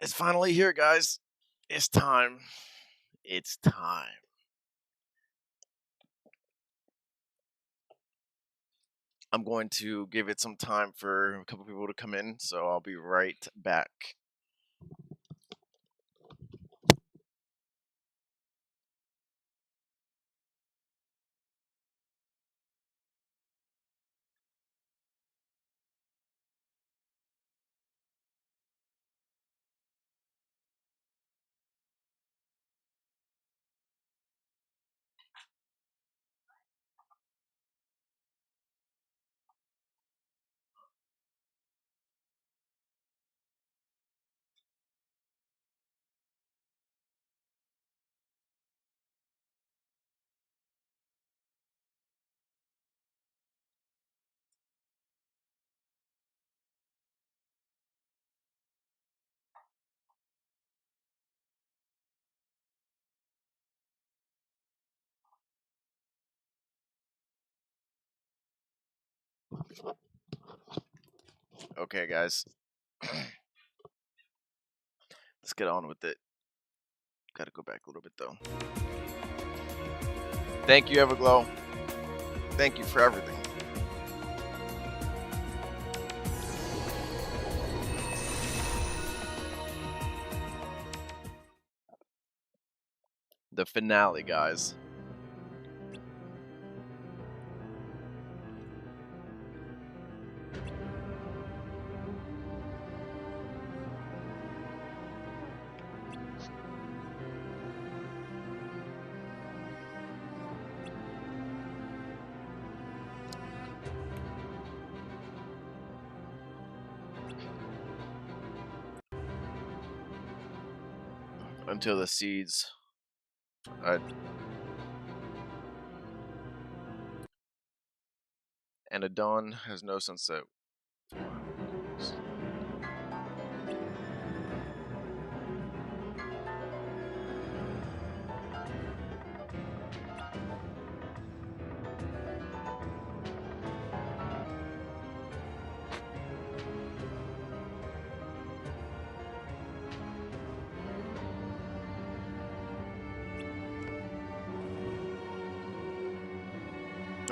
It's finally here, guys. It's time. It's time. I'm going to give it some time for a couple people to come in, so I'll be right back. Okay, guys. Let's get on with it. Gotta go back a little bit, though. Thank you, Everglow. Thank you for everything. The finale, guys. Until the seeds. And a dawn has no sunset.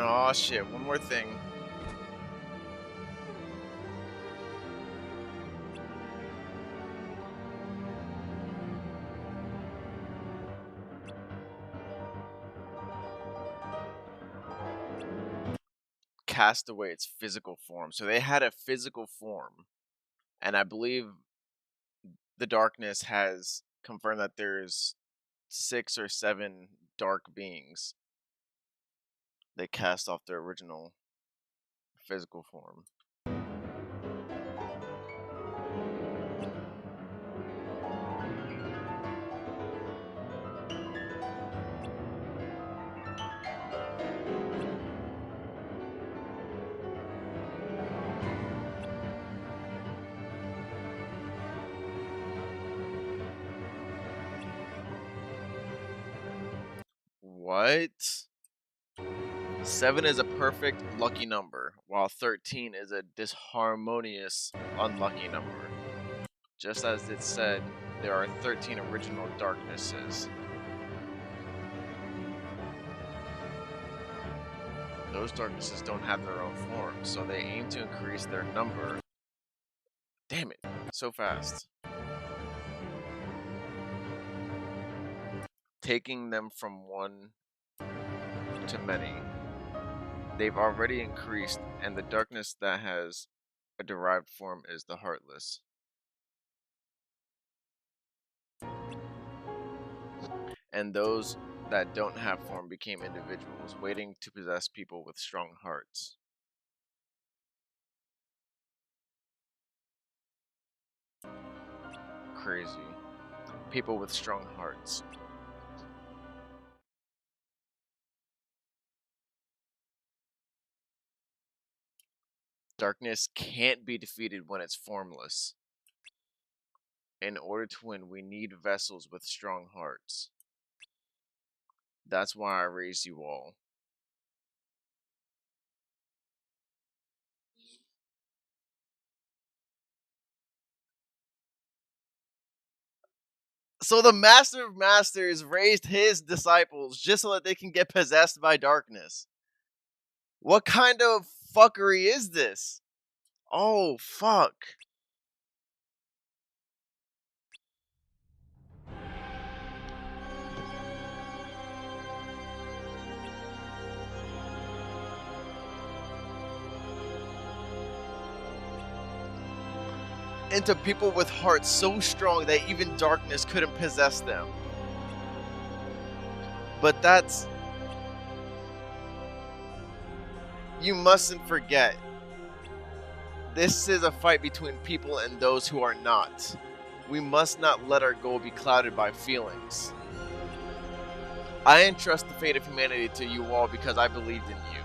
Oh shit! One more thing. Cast away its physical form. So they had a physical form, and I believe the darkness has confirmed that there's 6 or 7 dark beings that cast off their original physical form. What? 7 is a perfect lucky number, while 13 is a disharmonious unlucky number. Just as it said, there are 13 original darknesses. Those darknesses don't have their own form, so they aim to increase their number. Damn it, so fast. Taking them from one to many. They've already increased, and the darkness that has a derived form is the heartless. And those that don't have form became individuals, waiting to possess people with strong hearts. Crazy. People with strong hearts. Darkness can't be defeated when it's formless. In order to win, we need vessels with strong hearts. That's why I raised you all. So the Master of Masters raised his disciples just so that they can get possessed by darkness. What kind of fuckery is this? Oh, fuck. Into people with hearts so strong that even darkness couldn't possess them. But that's... You mustn't forget. This is a fight between people and those who are not. We must not let our goal be clouded by feelings. I entrust the fate of humanity to you all because I believed in you.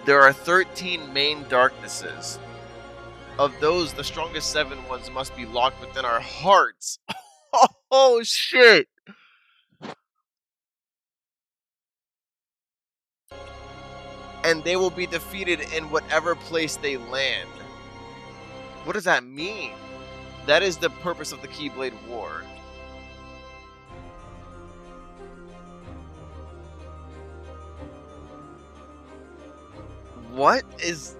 There are 13 main darknesses. Of those, the strongest 7 ones must be locked within our hearts. Oh shit! And they will be defeated in whatever place they land. What does that mean? That is the purpose of the Keyblade War. What is...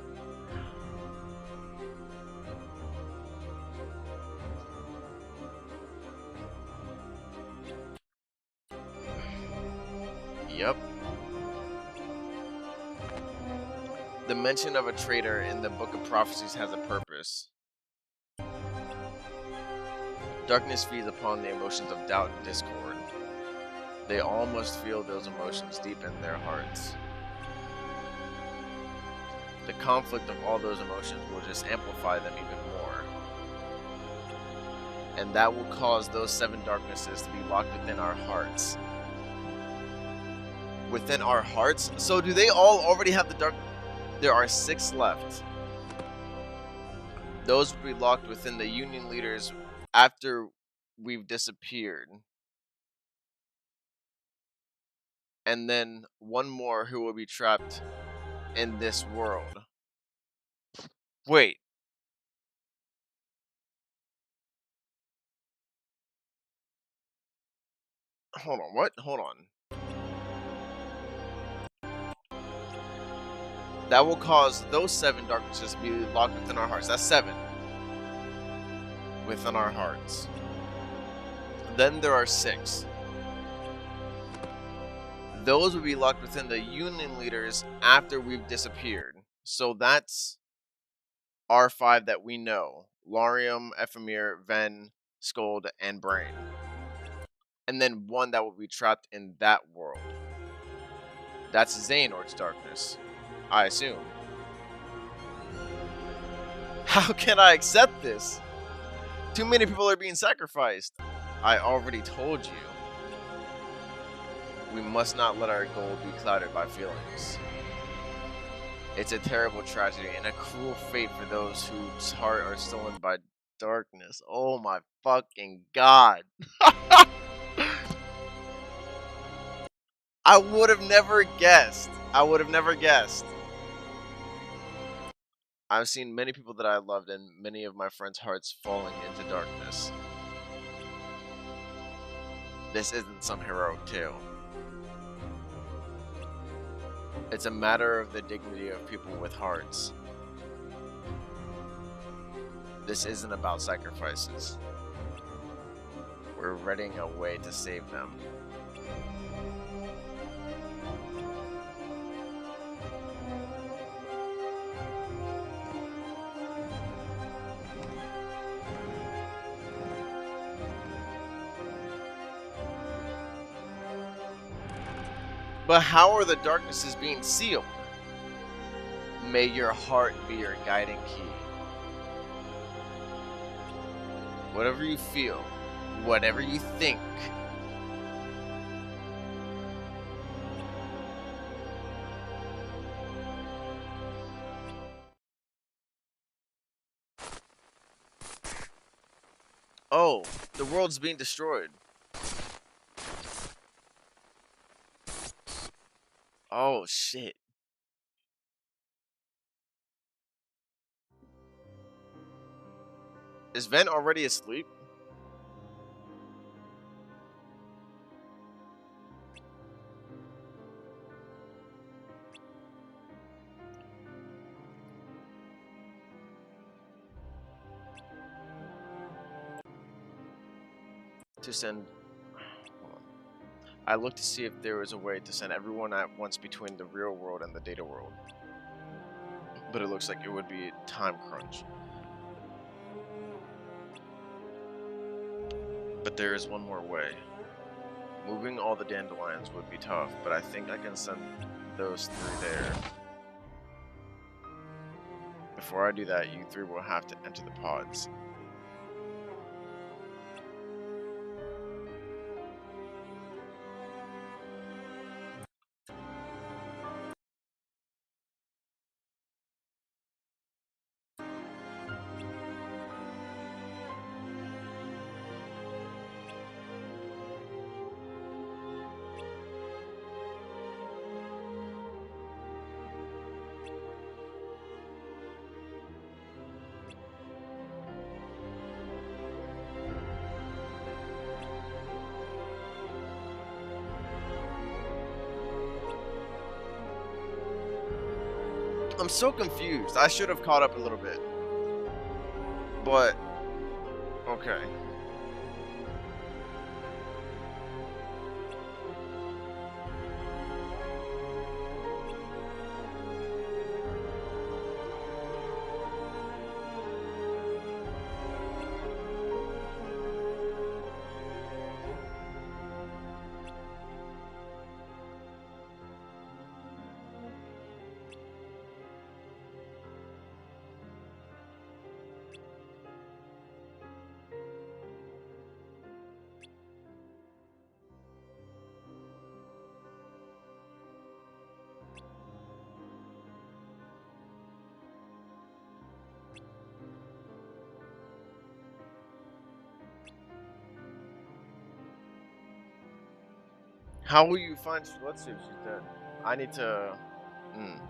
Yep. The mention of a traitor in the Book of Prophecies has a purpose. Darkness feeds upon the emotions of doubt and discord. They all must feel those emotions deep in their hearts. The conflict of all those emotions will just amplify them even more. And that will cause those 7 darknesses to be locked within our hearts. Within our hearts? So do they all already have the dark... There are 6 left. Those will be locked within the Union leaders after we've disappeared. And then 1 more who will be trapped in this world. Wait. Hold on, what? Hold on. That will cause those 7 darknesses to be locked within our hearts. That's 7. Within our hearts. Then there are 6. Those will be locked within the Union leaders after we've disappeared. So that's our 5 that we know. Laurium, Ephemere, Ven, Scold, and Brain. And then 1 that will be trapped in that world. That's Xehanort's darkness, I assume. How can I accept this? Too many people are being sacrificed. I already told you. We must not let our goal be clouded by feelings. It's a terrible tragedy and a cruel fate for those whose heart are stolen by darkness. Oh my fucking god. I would have never guessed. I would have never guessed. I've seen many people that I loved and many of my friends' hearts falling into darkness. This isn't some heroic tale. It's a matter of the dignity of people with hearts. This isn't about sacrifices. We're readying a way to save them. But how are the darknesses being sealed? May your heart be your guiding key. Whatever you feel, whatever you think, oh, the world's being destroyed. Oh, shit. Is Ven already asleep? to send. Hold on. I looked to see if there was a way to send everyone at once between the real world and the data world, but it looks like it would be a time crunch. But there is one more way. Moving all the dandelions would be tough, but I think I can send those three there. Before I do that, you three will have to enter the pods. I'm so confused. I should have caught up a little bit. But, okay. How will you find? Let's see if she's dead. I need to. Mm.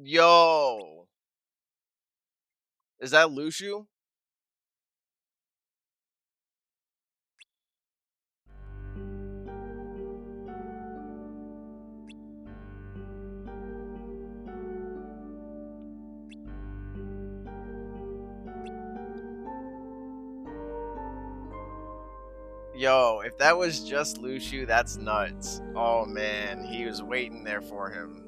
Yo, is that Lushu? Yo, if that was just Lushu, that's nuts. Oh man, he was waiting there for him.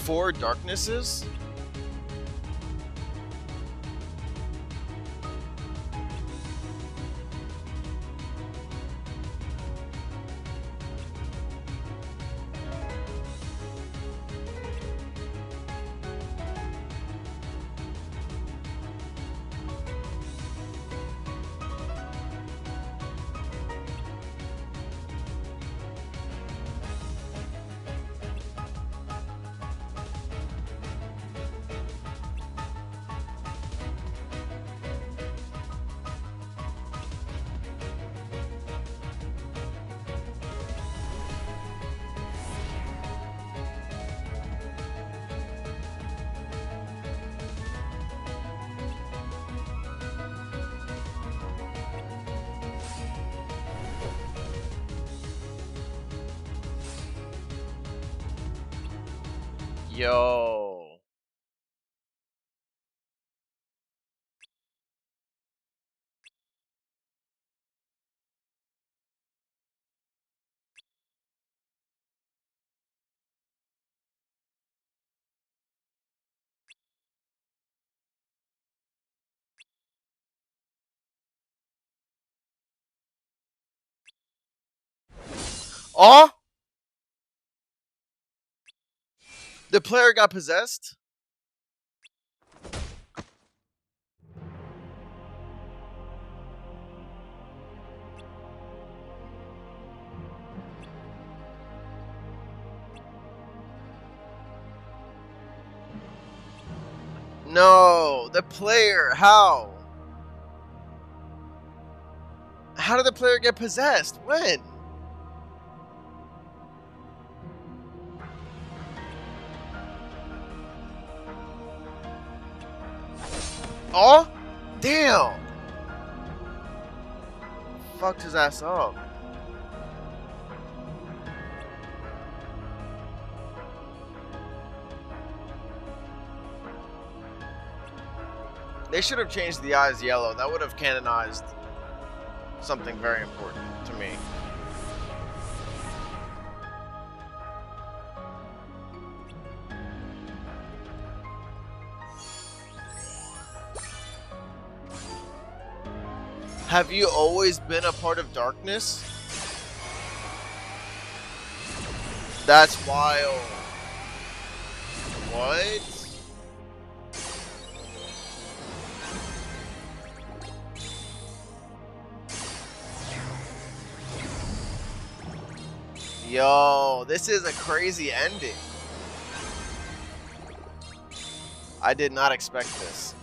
Four darknesses? Yo. Oh, the player got possessed. No, the player. How? How did the player get possessed? When? Oh, damn. Fucked his ass up. They should have changed the eyes yellow. That would have canonized something very important to me. Have you always been a part of darkness? That's wild. What? Yo, this is a crazy ending. I did not expect this.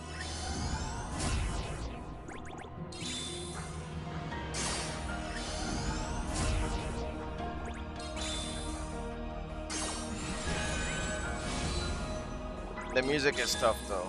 The music is tough though.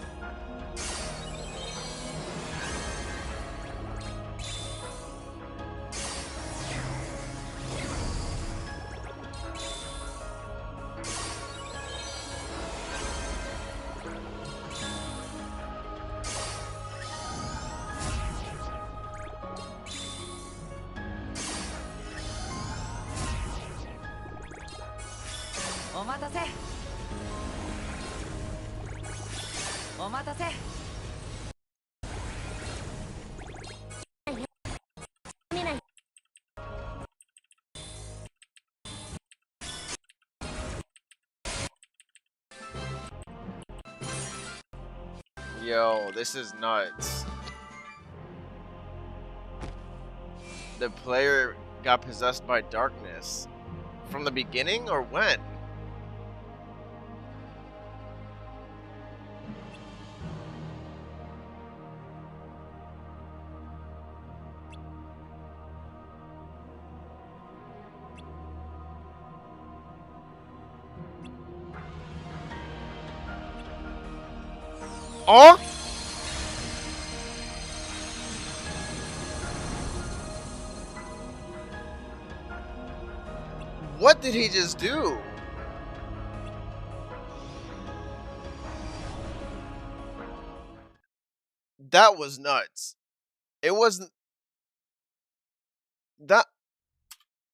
Yo, this is nuts. The player got possessed by darkness. From the beginning or when? Oh! What did he just do? That was nuts. It wasn't that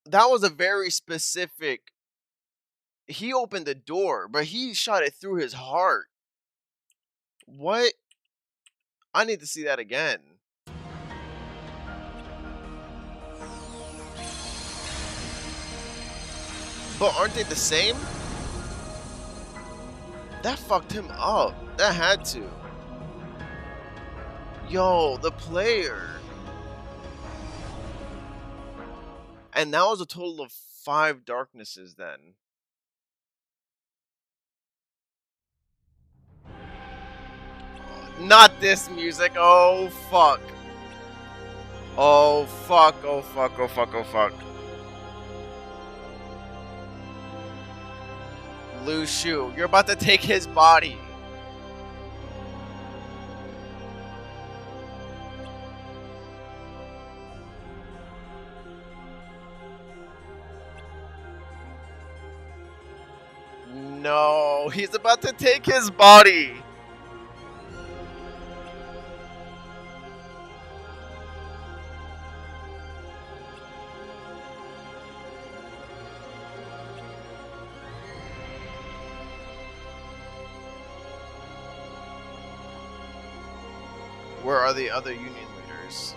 that was a very specific. He opened the door, but he shot it through his heart. What? I need to see that again. But aren't they the same? That fucked him up. That had to. Yo, the player. And that was a total of 5 darknesses then. Not this music. Oh, fuck. Oh, fuck. Oh, fuck. Oh, fuck. Oh, fuck. Lu Shu, you're about to take his body. No, he's about to take his body. Where are the other union leaders?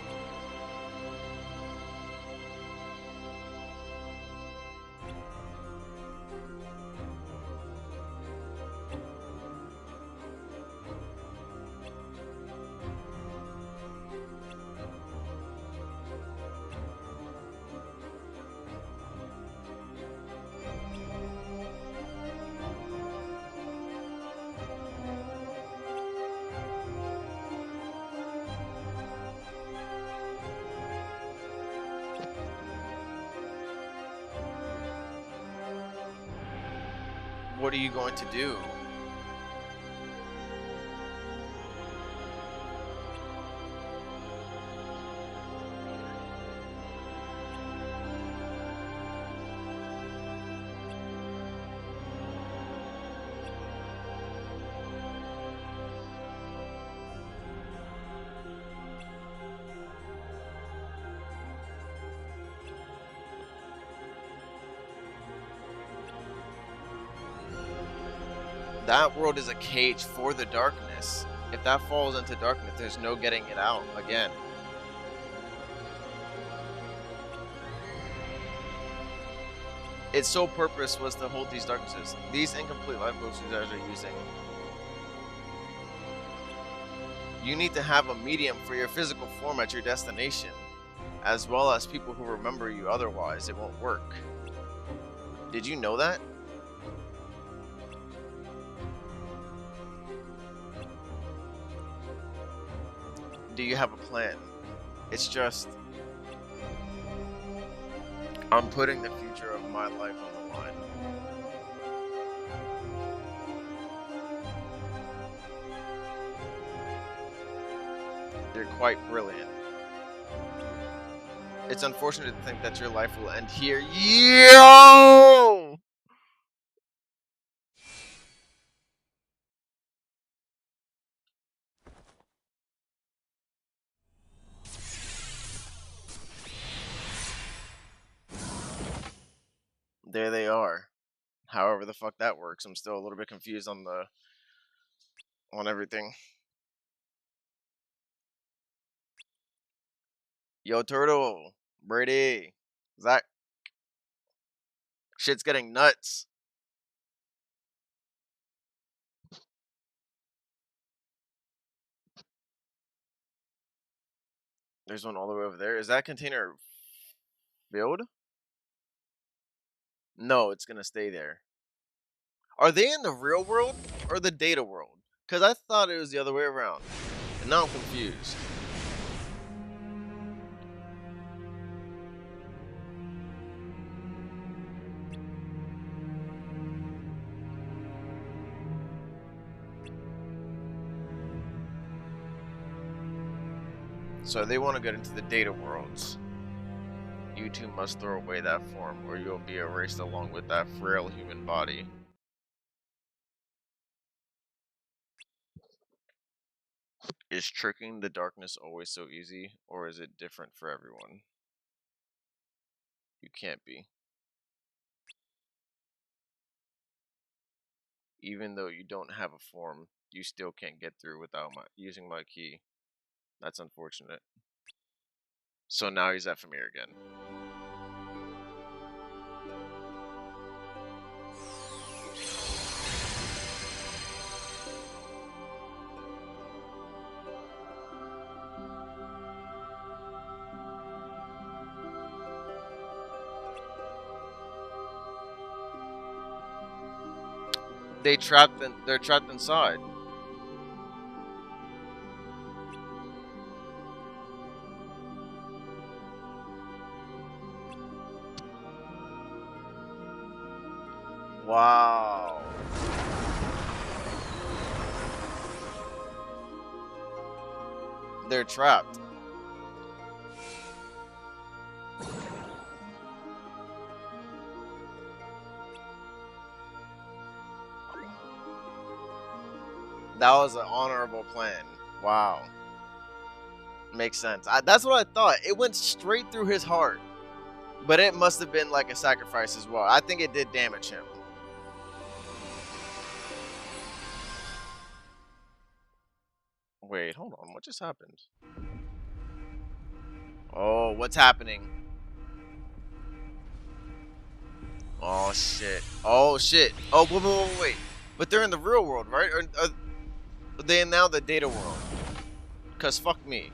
What are you going to do? That world is a cage for the darkness. If that falls into darkness, there's no getting it out again. Its sole purpose was to hold these darknesses. These incomplete life books you guys are using. You need to have a medium for your physical form at your destination, as well as people who remember you, otherwise it won't work. Did you know that? Do you have a plan? It's just, I'm putting the future of my life on the line. You're quite brilliant. It's unfortunate to think that your life will end here. Yo! There they are. However the fuck that works, I'm still a little bit confused on everything. Yo, Turtle, Brady, Zach, shit's getting nuts. There's one all the way over there. Is that container filled? No, it's gonna stay there. Are they in the real world or the data world? Because I thought it was the other way around. And now I'm confused. So they want to get into the data worlds. You two must throw away that form, or you'll be erased along with that frail human body. Is tricking the darkness always so easy, or is it different for everyone? You can't be. Even though you don't have a form, you still can't get through without using my key. That's unfortunate. So now he's at Famir again. They're trapped inside. Wow. They're trapped. That was an honorable plan. Wow. Makes sense. That's what I thought. It went straight through his heart. But it must have been like a sacrifice as well. I think it did damage him. Wait, hold on. What just happened? Oh, what's happening? Oh, shit. Oh, shit. Oh, wait. But they're in the real world, right? Or are they now the data world? Because fuck me.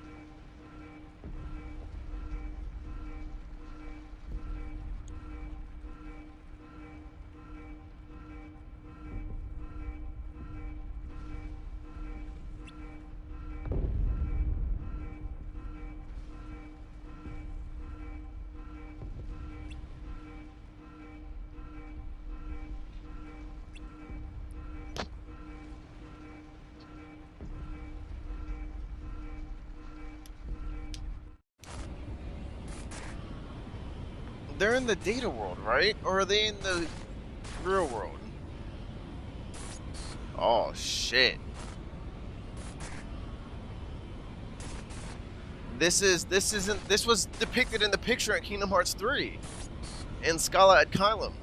They're in the data world, right? Or are they in the real world? Oh shit. This was depicted in the picture in Kingdom Hearts 3 in Scala at Kylum.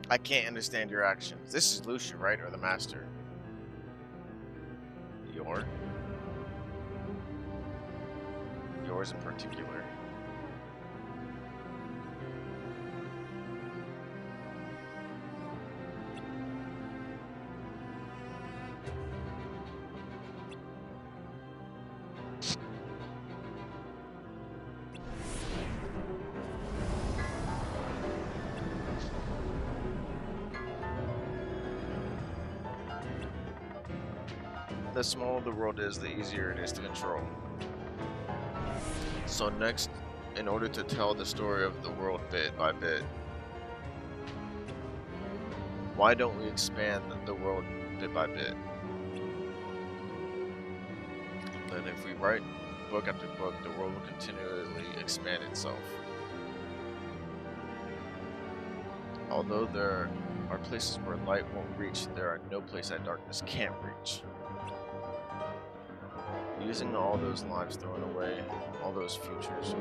I can't understand your actions. This is Lucia, right? Or the Master? Your? Yours in particular. The smaller the world is, the easier it is to control. So next, in order to tell the story of the world bit by bit, why don't we expand the world bit by bit? Then if we write book after book, the world will continually expand itself. Although there are places where light won't reach, there are no place that darkness can't reach. Using all those lives thrown away, all those futures.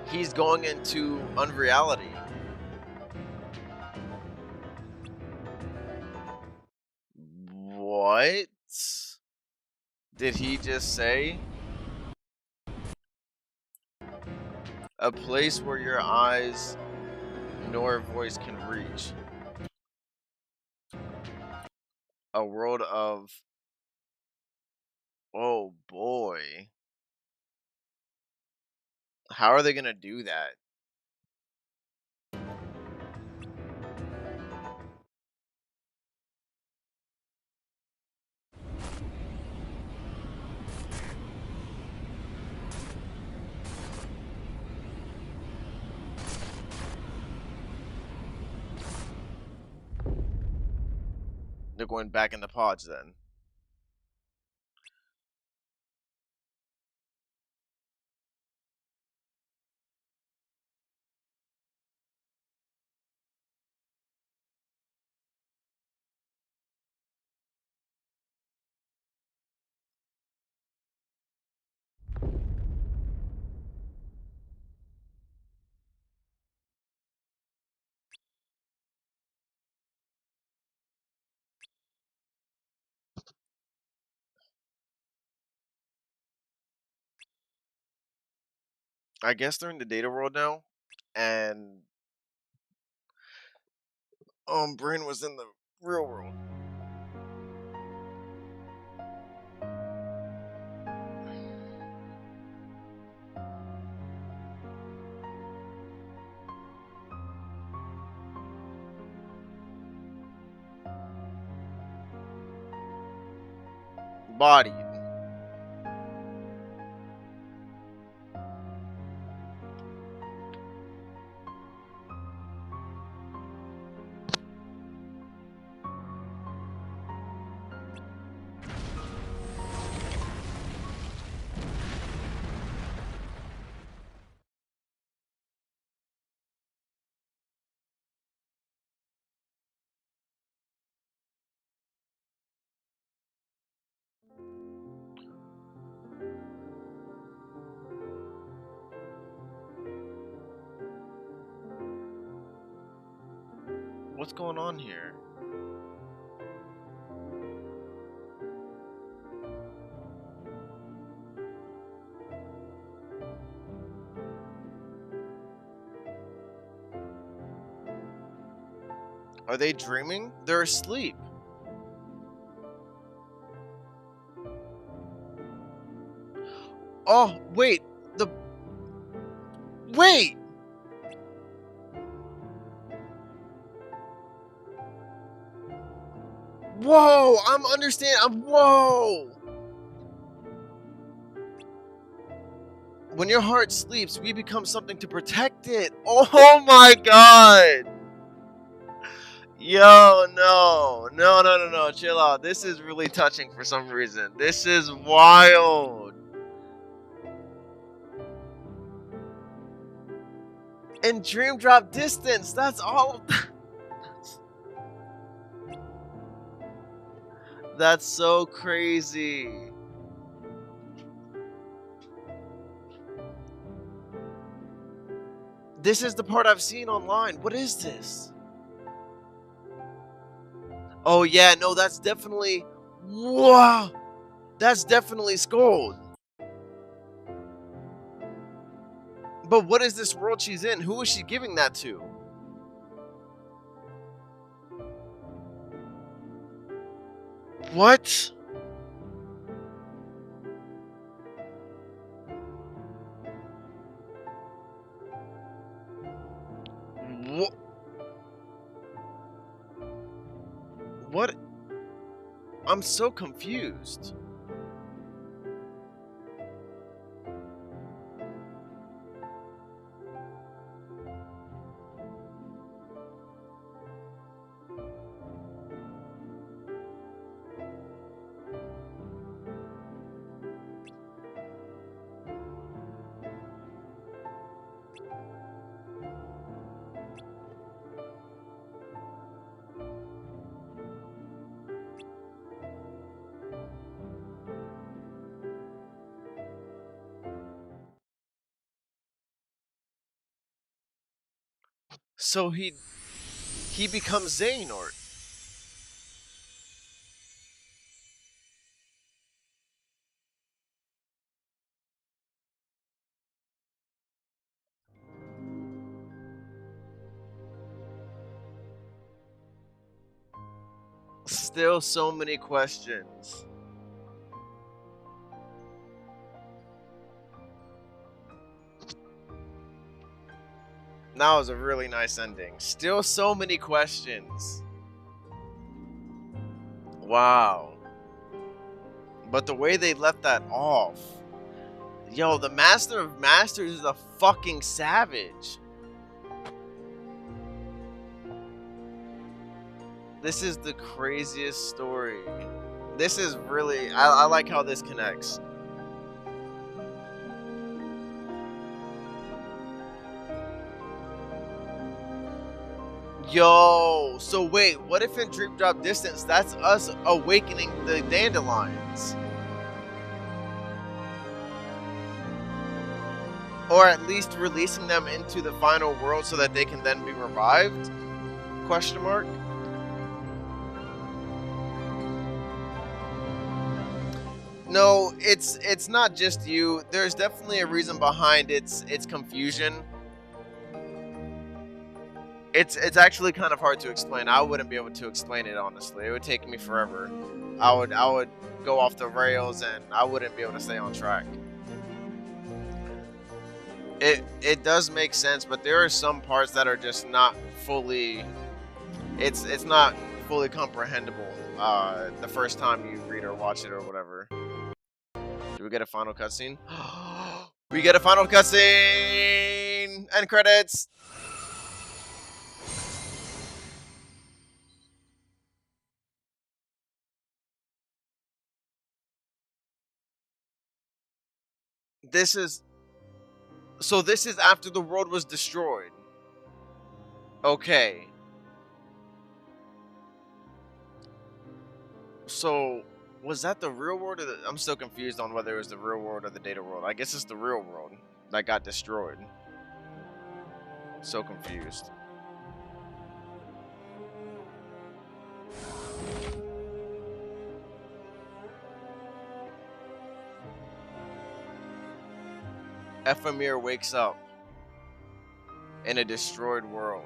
He's going into unreality. What did he just say? A place where your eyes nor voice can reach. A world of... Oh boy. How are they gonna do that? They're going back in the pods then. I guess they're in the data world now, and Brain was in the real world. bodied. What's going on here? Are they dreaming? They're asleep. Oh, wait. Wait! Whoa! Whoa! When your heart sleeps, we become something to protect it. Oh my god! Yo, no. Chill out. This is really touching for some reason. This is wild. And Dream Drop Distance, that's all. That's so crazy. This is the part I've seen online. What is this? Oh yeah, no, that's definitely... Wow! That's definitely Scold. But what is this world she's in? Who is she giving that to? What? What? I'm so confused. So he becomes Xehanort. Still so many questions. That was a really nice ending. Still so many questions. Wow. But the way they left that off. Yo, the Master of Masters is a fucking savage. This is the craziest story. This is really... I like how this connects. Yo, so wait, what if in Dream Drop Distance, that's us awakening the Dandelions? Or at least releasing them into the final world so that they can then be revived? Question mark? No, it's not just you. There's definitely a reason behind its confusion. It's actually kind of hard to explain. I wouldn't be able to explain it honestly. It would take me forever. I would go off the rails and I wouldn't be able to stay on track. It does make sense, but there are some parts that are just not fully... It's not fully comprehensible the first time you read or watch it or whatever. Do we get a final cutscene? We get a final cutscene! End credits! So this is after the world was destroyed. Okay. So, was that the real world or I'm still confused on whether it was the real world or the data world. I guess it's the real world that got destroyed. So confused. Ephemer wakes up in a destroyed world.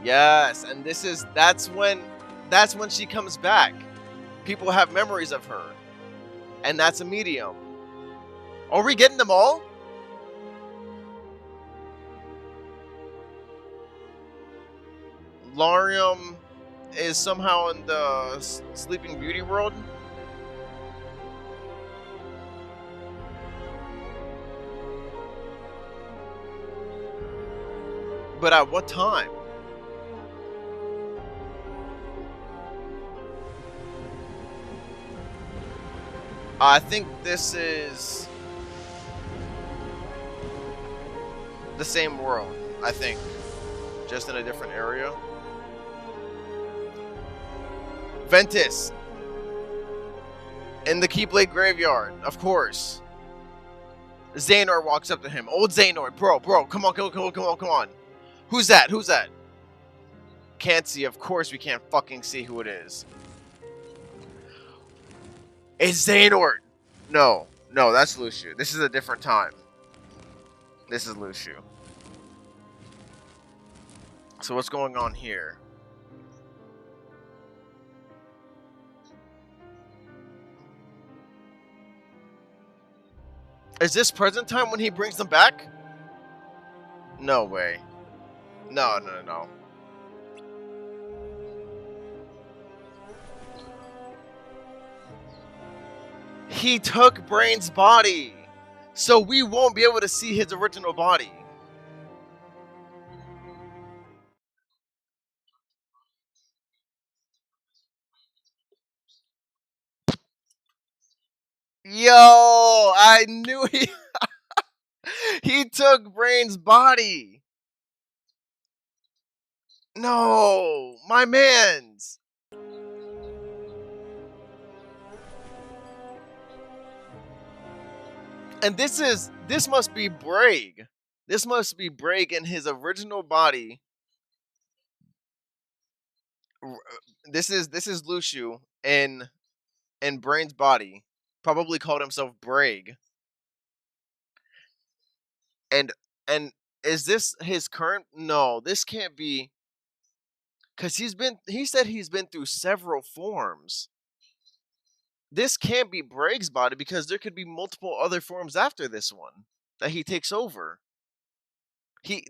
Yes, and that's when she comes back. People have memories of her. And that's a medium. Are we getting them all? Larium is somehow in the Sleeping Beauty world. But at what time? I think this is the same world, I think. Just in a different area. Ventus. In the Keyblade Graveyard, of course. Xehanort walks up to him. Old Xehanort, bro, come on. Who's that? Can't see, of course we can't fucking see who it is. It's Xehanort! No, that's Lucio. This is a different time. This is Lucio. So what's going on here? Is this present time when he brings them back? No way. No. He took Brain's body, so we won't be able to see his original body. Yo, I knew he took Brain's body. No, my man's. And this must be Braig. This must be Braig in his original body. This is Lucio in Brain's body. Probably called himself Braig. And is this his current? No, this can't be. Cause he said he's been through several forms. This can't be Braig's body because there could be multiple other forms after this one that he takes over.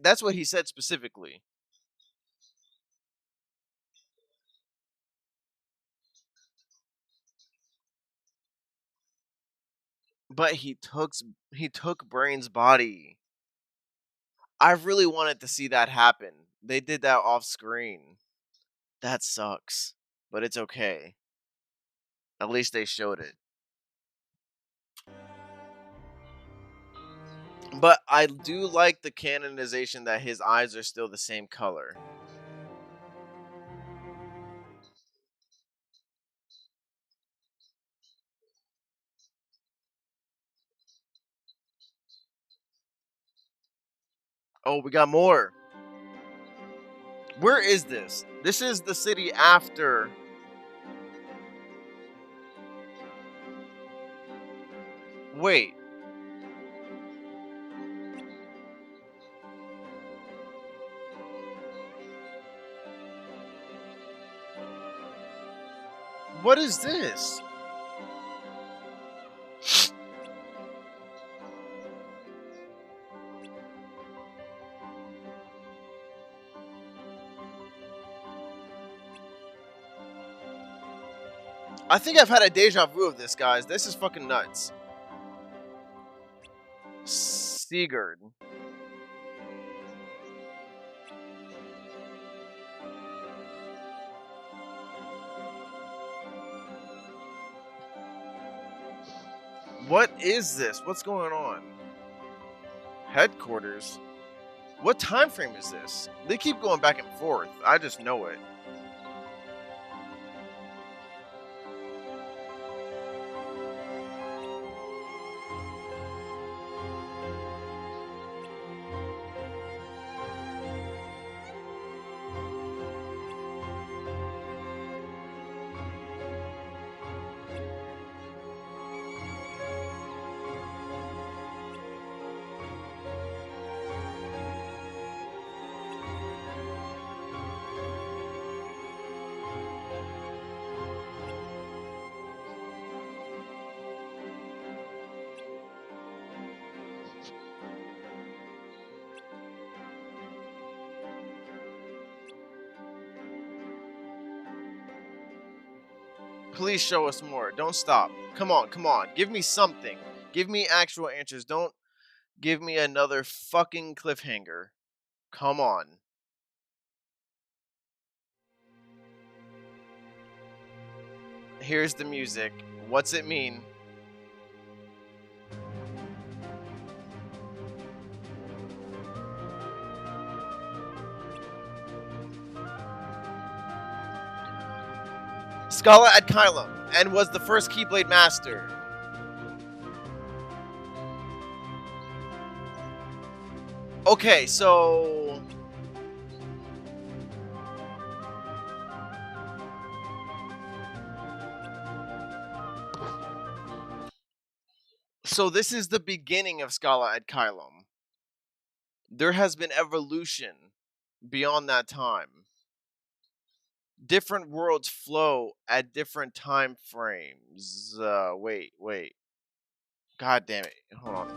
That's what he said specifically. But he took Brain's body. I really wanted to see that happen. They did that off screen. That sucks. But it's okay. At least they showed it. But I do like the canonization that his eyes are still the same color. Oh, we got more. Where is this? This is the city after. Wait. What is this? I think I've had a deja vu of this, guys. This is fucking nuts. Sigurd. What is this? What's going on? Headquarters? What time frame is this? They keep going back and forth. I just know it. Please show us more. Don't stop. Come on, come on. Give me something. Give me actual answers. Don't give me another fucking cliffhanger. Come on. Here's the music. What's it mean? Scala ad Kylum, and was the first Keyblade master. Okay, so this is the beginning of Scala ad Kylum. There has been evolution beyond that time. Different worlds flow at different time frames. Wait. God damn it. Hold on.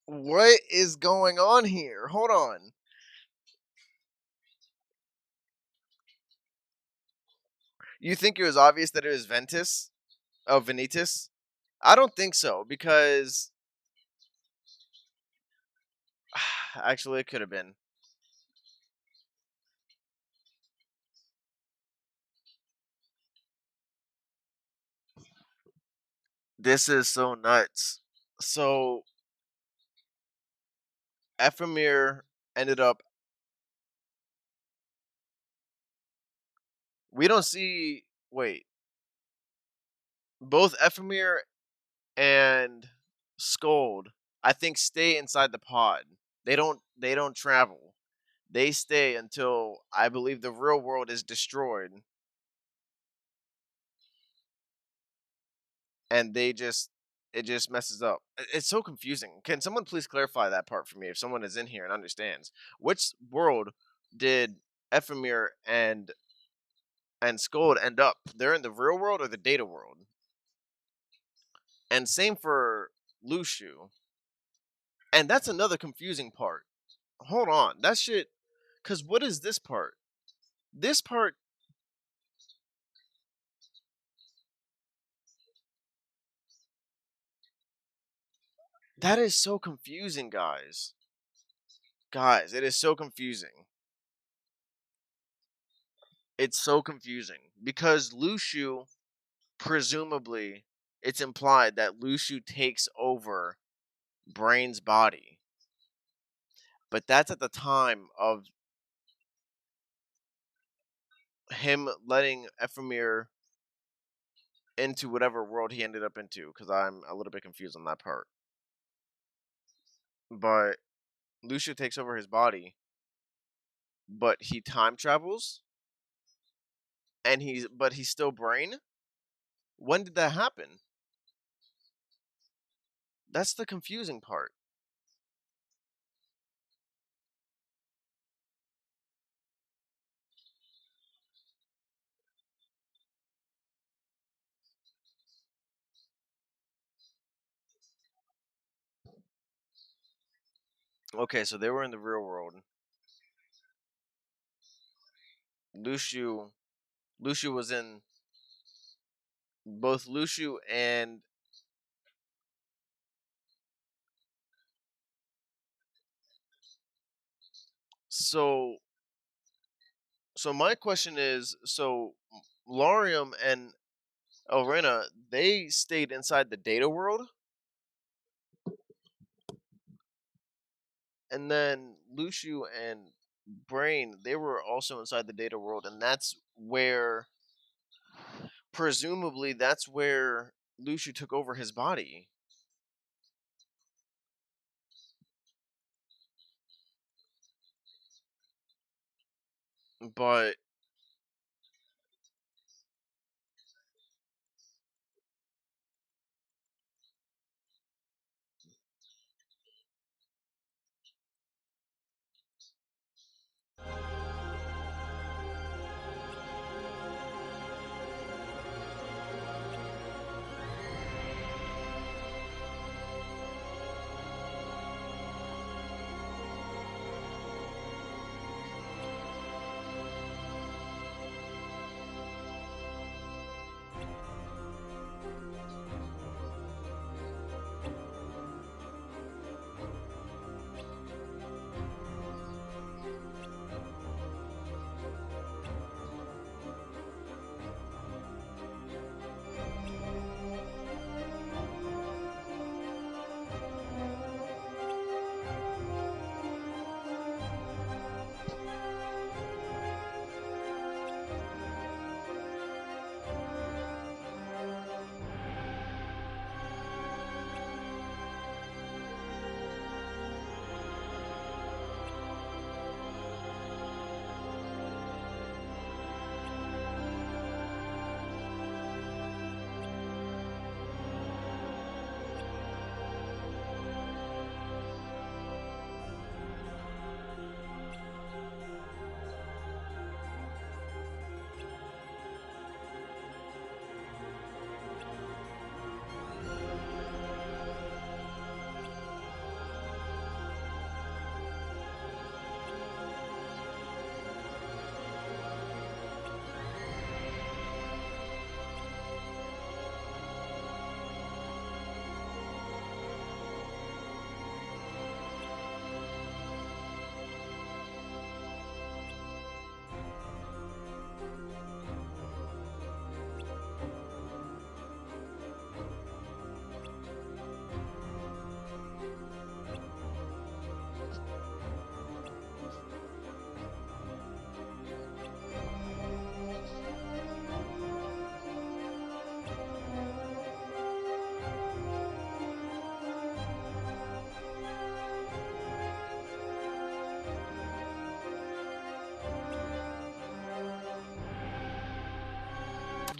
What is going on here? Hold on. You think it was obvious that it was Ventus? Oh, Vanitas? I don't think so, because actually it could have been. This is so nuts. So Ephemir ended up. We don't see. Wait. Both Ephemir and Scold, I think, stay inside the pod. They don't travel. They stay until I believe the real world is destroyed, and it just messes up. It's so confusing. Can someone please clarify that part for me if someone is in here and understands? Which world did Ephemir and Scold end up? They're in the real world or the data world? And same for Lushu. And that's another confusing part. Hold on. That shit. Because what is this part? This part. That is so confusing, guys. Guys, it is so confusing. It's so confusing. Because Lushu, presumably, it's implied that Lushu takes over Brain's body. But that's at the time of him letting Ephemir into whatever world he ended up into, because I'm a little bit confused on that part. But Lucio takes over his body, but he time travels, and he's still Brain. When did that happen? That's the confusing part. Okay, so they were in the real world. Lushu Lushu was in both Lushu and so so my question is, so Larium and Elrena, they stayed inside the data world, and then Lushu and Brain, they were also inside the data world, and that's where presumably that's where Lushu took over his body. But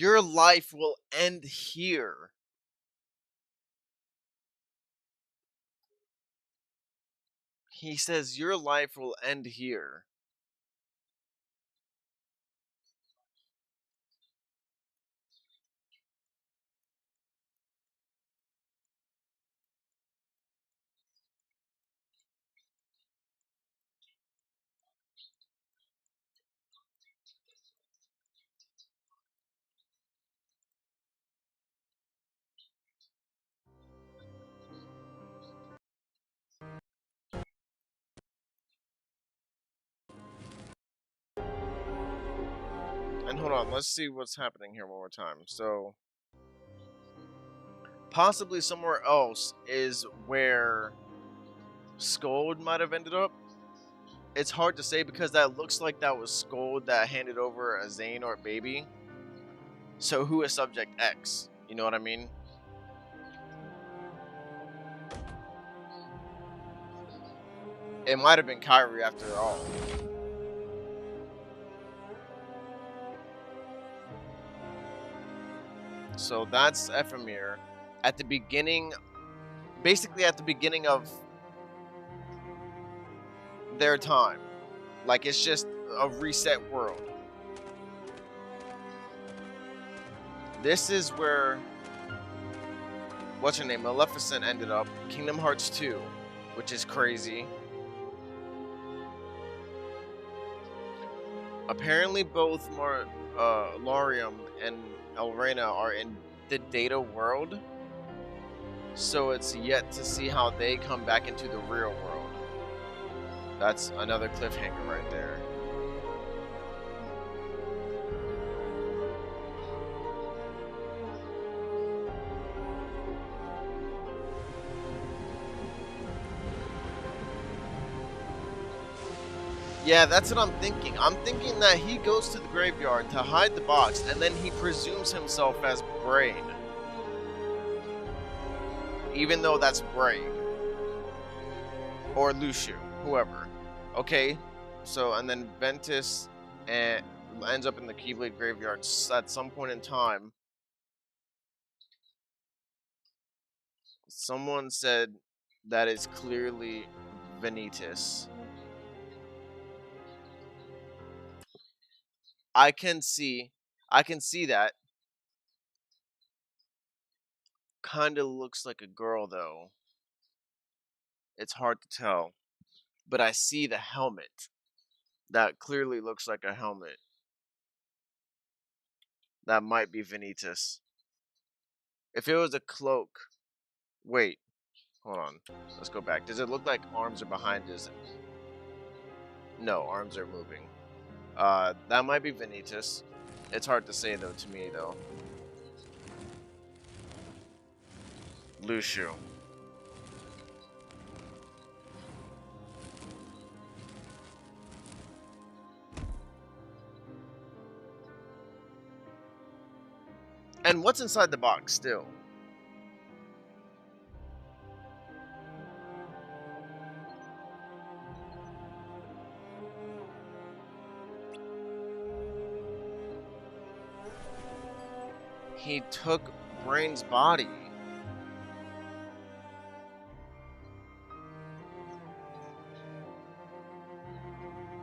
your life will end here. He says your life will end here. And hold on, let's see what's happening here one more time. So, possibly somewhere else is where Scold might have ended up. It's hard to say because that looks like that was Scold that handed over a Xehanort baby. So who is Subject X? You know what I mean? It might have been Kyrie after all. So that's Ephemir. At the beginning, basically at the beginning of their time. Like, it's just a reset world. This is where, what's her name, Maleficent ended up. Kingdom Hearts 2, which is crazy. Apparently, both Larium and Elrena are in the data world, so it's yet to see how they come back into the real world. That's another cliffhanger right there. Yeah, that's what I'm thinking. I'm thinking that he goes to the graveyard to hide the box, and then he presumes himself as Brain, even though that's Brain or Lucio, whoever. Okay, so and then Ventus and ends up in the Keyblade graveyard at some point in time. Someone said that is clearly Vanitas. I can see, I can see that. Kind of looks like a girl though. It's hard to tell, but I see the helmet. That clearly looks like a helmet. That might be Vanitas. If it was a cloak, wait, hold on. Let's go back. Does it look like arms are behind his? No, arms are moving. That might be Vanitas. It's hard to say though to me though. Lucio. And what's inside the box still? He took Brain's body.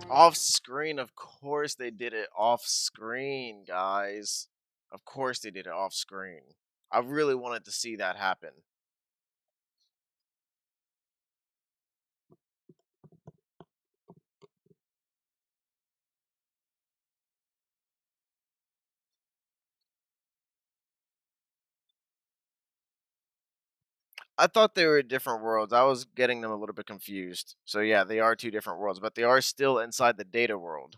Off screen, of course they did it off screen, guys. Of course they did it off screen. I really wanted to see that happen. I thought they were different worlds. I was getting them a little bit confused. So yeah, they are two different worlds, but they are still inside the data world.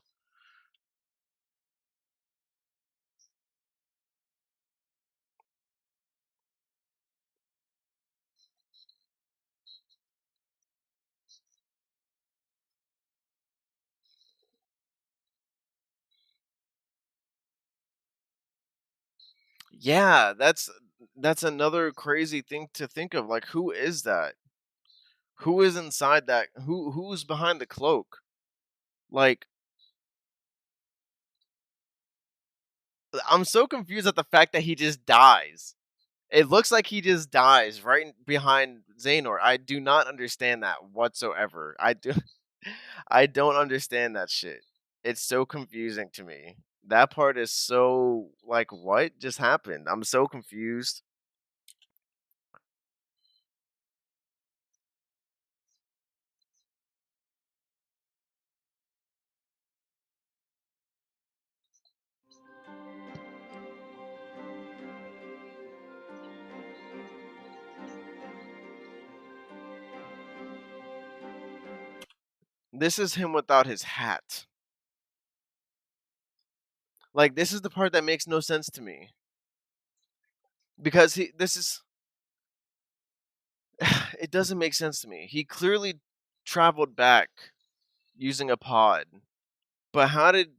Yeah, that's another crazy thing to think of. Like, who is that? Who is inside that? Who's behind the cloak? Like, I'm so confused at the fact that he just dies. It looks like he just dies right behind Xehanort. I do not understand that whatsoever. I don't understand that shit. It's so confusing to me. That part is so like what just happened? I'm so confused. This is him without his hat. Like this is the part that makes no sense to me. Because he this is it doesn't make sense to me. He clearly traveled back using a pod. But how did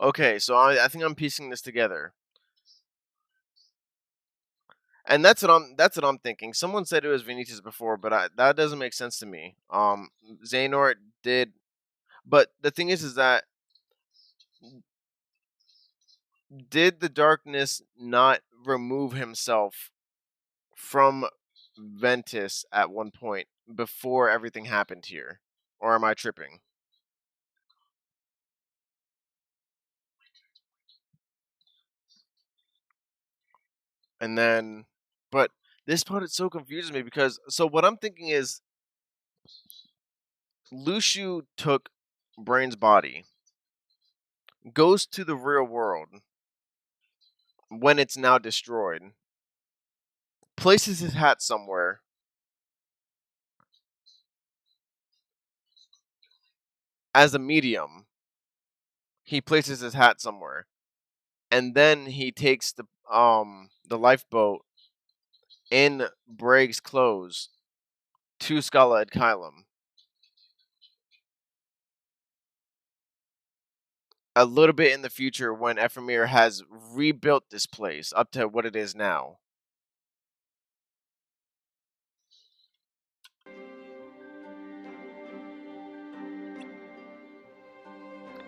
Okay, so I think I'm piecing this together. And that's what I'm thinking. Someone said it was Vinicius before, but that doesn't make sense to me. Xehanort did, but the thing is that did the darkness not remove himself from Ventus at one point before everything happened here, or am I tripping? And then, but this part it so confuses me because so what I'm thinking is Lushu took Brain's body, goes to the real world when it's now destroyed, places his hat somewhere, as a medium. He places his hat somewhere, and then he takes the lifeboat in Braig's clothes to Scala ad Caelum. A little bit in the future when Ephemir has rebuilt this place up to what it is now.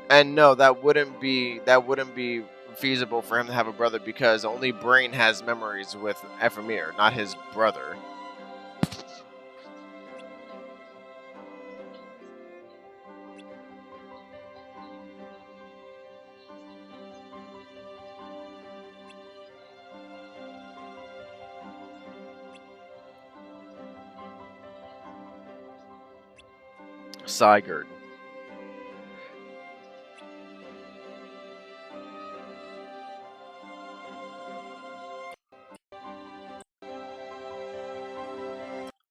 And no, that wouldn't be feasible for him to have a brother because only Brain has memories with Ephemir, not his brother. Sigurd.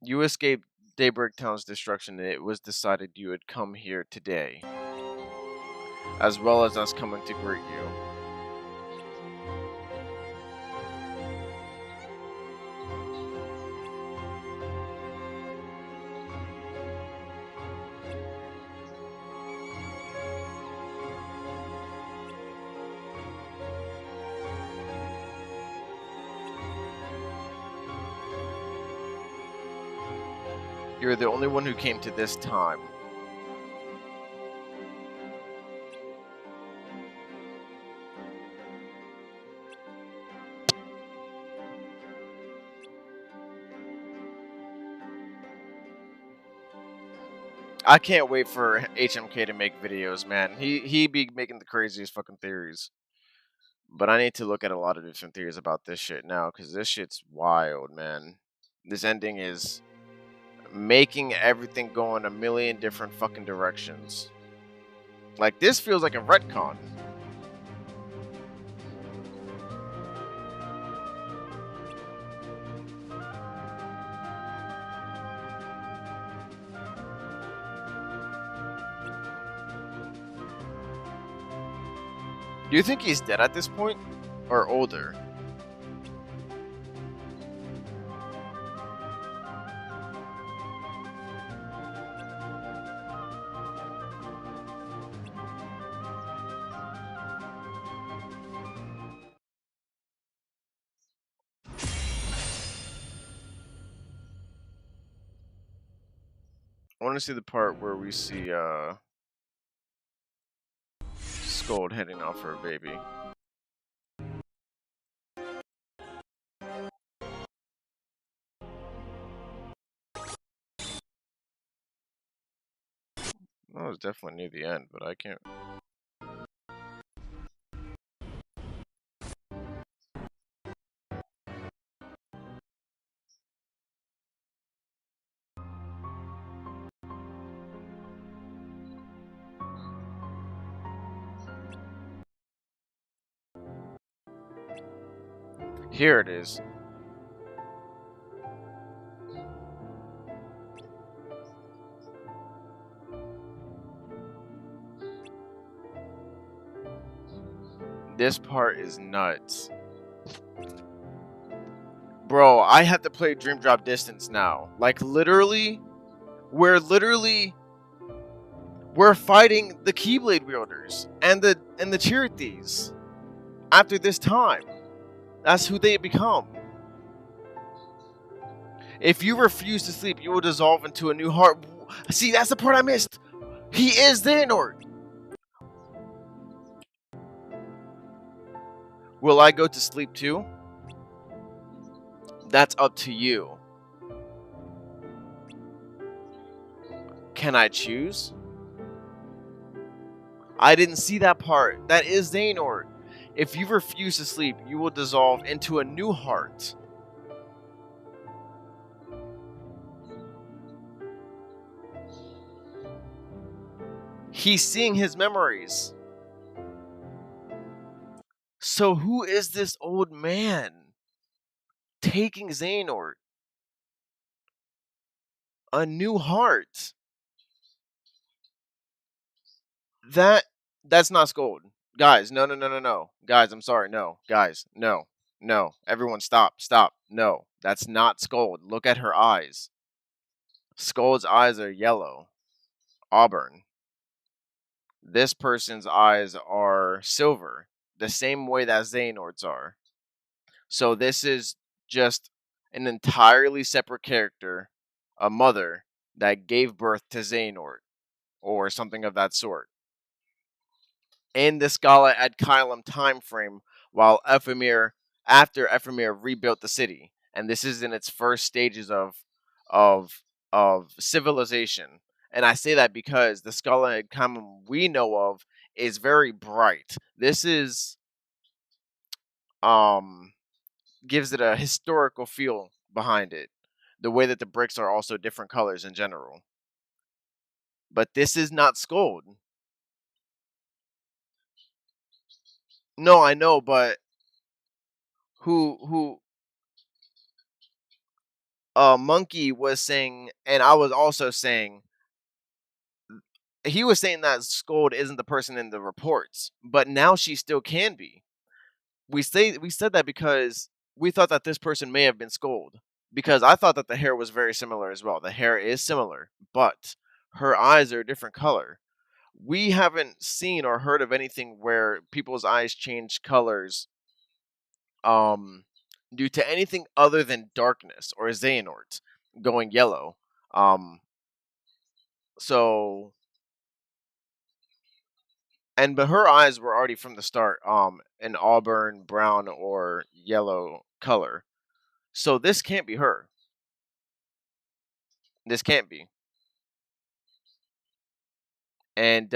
You escaped Daybreak Town's destruction, and it was decided you would come here today, as well as us coming to greet you. You're the only one who came to this time. I can't wait for HMK to make videos, man. He be making the craziest fucking theories. But I need to look at a lot of different theories about this shit now, because this shit's wild, man. This ending is making everything go in a million different fucking directions. Like, this feels like a retcon. Do you think he's dead at this point? Or older? I want to see the part where we see Skuld heading off for a baby. That was definitely near the end, but I can't. Here it is. This part is nuts. Bro, I have to play Dream Drop Distance now. Like, literally, we're fighting the Keyblade wielders and the Chirites after this time. That's who they become. If you refuse to sleep, you will dissolve into a new heart. See, that's the part I missed. He is Xehanort. Will I go to sleep too? That's up to you. Can I choose? I didn't see that part. That is Xehanort. If you refuse to sleep, you will dissolve into a new heart. He's seeing his memories. So who is this old man taking Xehanort? A new heart. That that's not Scold. Guys, no, no, no, no, no. Guys, I'm sorry. No. Guys, no. No. Everyone stop. Stop. No. That's not Scold. Look at her eyes. Scold's eyes are yellow. Auburn. This person's eyes are silver. The same way that Xehanort's are. So this is just an entirely separate character, a mother that gave birth to Xehanort, or something of that sort. In the Scala ad Caelum time frame, while after Ephemir rebuilt the city, and this is in its first stages of of civilization. And I say that because the Scala ad Caelum we know of is very bright. This is um gives it a historical feel behind it. The way that the bricks are also different colors in general. But this is not Scold. No, I know, but who Monkey was saying, and I was also saying, he was saying that Scold isn't the person in the reports, but now she still can be. We said that because we thought that this person may have been Scold, because I thought that the hair was very similar as well. The hair is similar, but her eyes are a different color. We haven't seen or heard of anything where people's eyes change colors um due to anything other than darkness or Xehanort going yellow. Um so and but her eyes were already from the start an auburn, brown or yellow color. So this can't be her. This can't be. And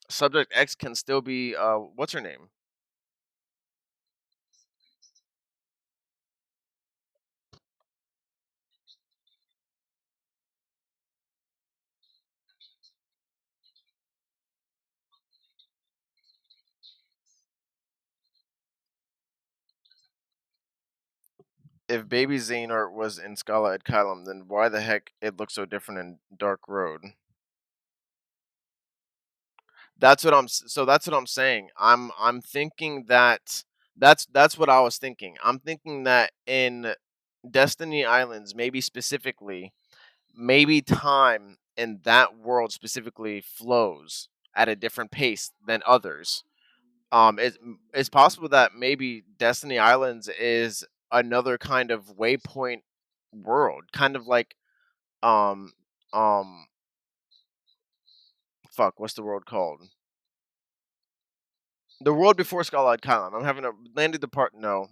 subject X can still be what's her name? If Baby Xehanort was in Scala ad Caelum, then why the heck it looks so different in Dark Road? That's what I'm saying. I'm thinking that that's what I was thinking. I'm thinking that in Destiny Islands, maybe specifically, maybe time in that world specifically flows at a different pace than others. It's possible that maybe Destiny Islands is another kind of waypoint world, kind of like um um fuck, what's the world called? The world before Scala Kylon. I'm having a landed the part. No,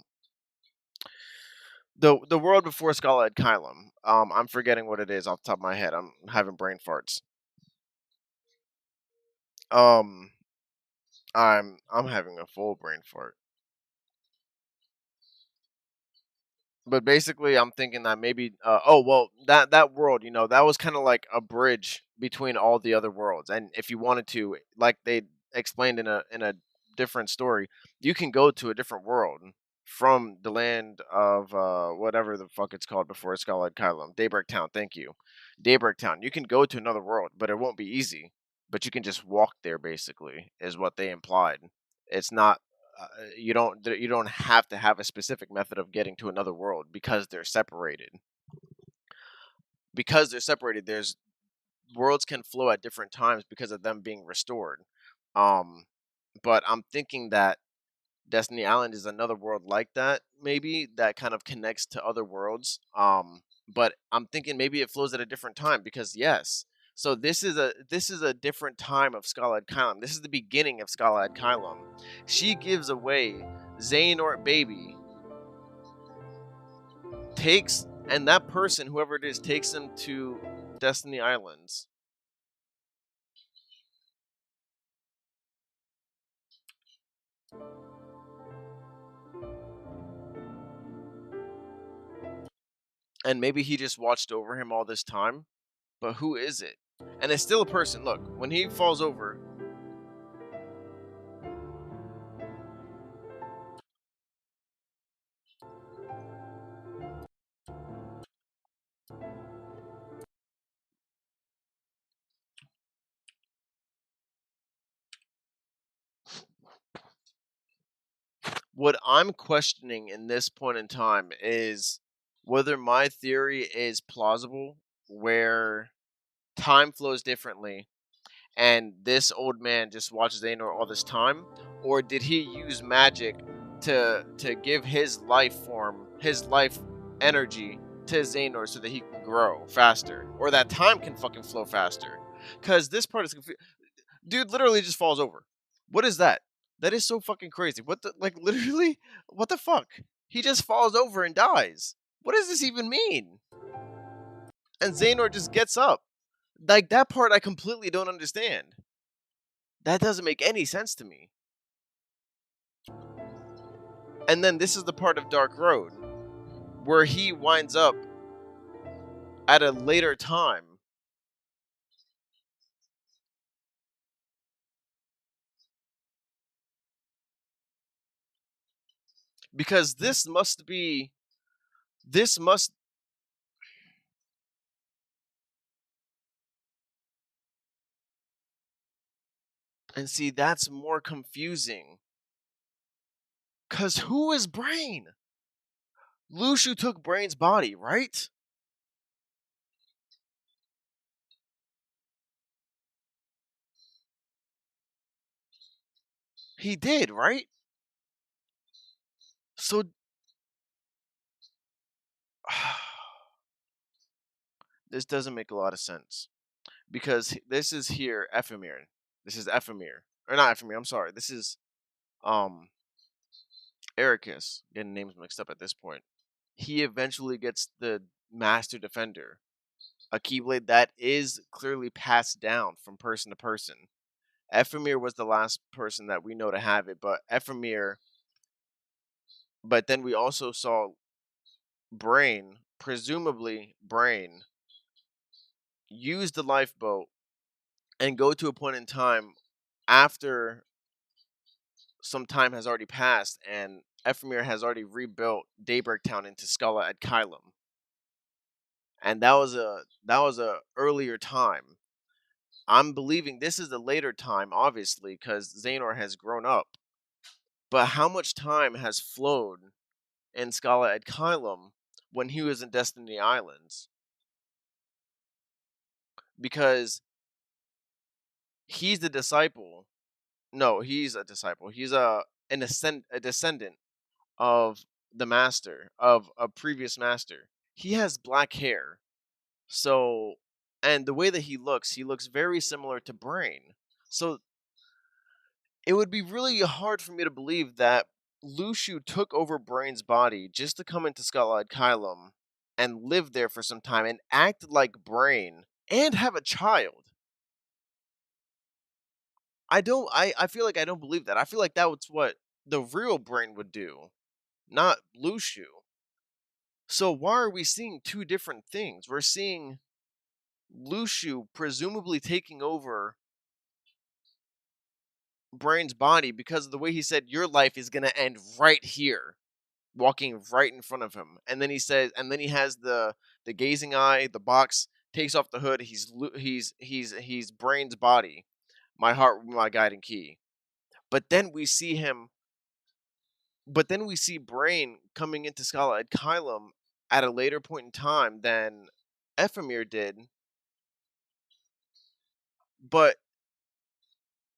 the world before Scala Kylon. I'm forgetting what it is off the top of my head. I'm having brain farts. Um, I'm having a full brain fart. But basically, I'm thinking that maybe. Oh well, that world, that was kind of like a bridge between all the other worlds. And if you wanted to, like they explained in a different story, you can go to a different world from the land of whatever the fuck it's called before it's called Kylum. Daybreak Town. Thank you, Daybreak Town. You can go to another world, but it won't be easy. But you can just walk there. Basically, is what they implied. It's not you don't have to have a specific method of getting to another world because they're separated. Because they're separated, there's worlds can flow at different times because of them being restored. Um, but I'm thinking that Destiny Island is another world like that, maybe that kind of connects to other worlds. But I'm thinking maybe it flows at a different time because yes. So this is a different time of Scala Kylum. This is the beginning of Scala Kylum. She gives away Xehanort baby, takes and that person, whoever it is, takes him to Destiny Islands. And maybe he just watched over him all this time. But who is it? And it's still a person. Look, when he falls over, what I'm questioning in this point in time is whether my theory is plausible, where time flows differently and this old man just watches Xehanort all this time, or did he use magic to give his life form, his life energy to Xehanort so that he can grow faster, or that time can fucking flow faster? Because this part is dude literally just falls over. What is that? That is so fucking crazy. What the like literally? What the fuck? He just falls over and dies. What does this even mean? And Xehanort just gets up. Like that part I completely don't understand. That doesn't make any sense to me. And then this is the part of Dark Road where he winds up at a later time. Because this must and see that's more confusing. Cause who is Brain? Lushu took Brain's body, right? He did, right? So this doesn't make a lot of sense. Because this is here Ephemir. This is Ephemir. Or not Ephemir, I'm sorry. This is um Ericus. Getting names mixed up at this point. He eventually gets the Master Defender, a Keyblade that is clearly passed down from person to person. Ephemir was the last person that we know to have it, but but then we also saw Brain, presumably Brain, use the lifeboat and go to a point in time after some time has already passed and Ephemir has already rebuilt Daybreak Town into Scala ad Kylum. And that was a earlier time. I'm believing this is a later time, obviously, because Xehanort has grown up. But how much time has flowed in Scala ad Kylum when he was in Destiny Islands? Because he's the disciple. No, he's a disciple. He's a descendant of the master of a previous master. He has black hair. So, and the way that he looks very similar to Brain. So it would be really hard for me to believe that Lushu took over Brain's body just to come into Scala ad Kylum and live there for some time and act like Brain and have a child. I feel like I don't believe that. I feel like that was what the real Brain would do, not Lushu. So why are we seeing two different things? We're seeing Lushu presumably taking over Brain's body because of the way he said your life is going to end right here, walking right in front of him. And then he says, and then he has the gazing eye, the box, takes off the hood. He's Brain's body. My heart, my guiding key. But then we see him. But then we see Brain coming into Scala ad Kylum at a later point in time than Ephemir did. But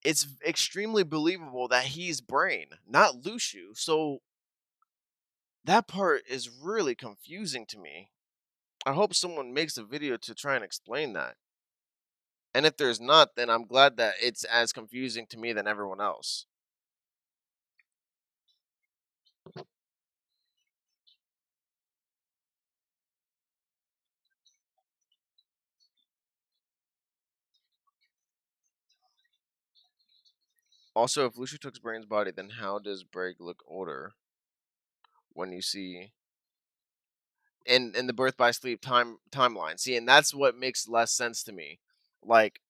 it's extremely believable that he's Brain, not Lushu. So that part is really confusing to me. I hope someone makes a video to try and explain that. And if there's not, then I'm glad that it's as confusing to me than everyone else. Also, if Lucia took Brain's body, then how does Brig look older when you see in the birth by sleep timeline? See, and that's what makes less sense to me. Like,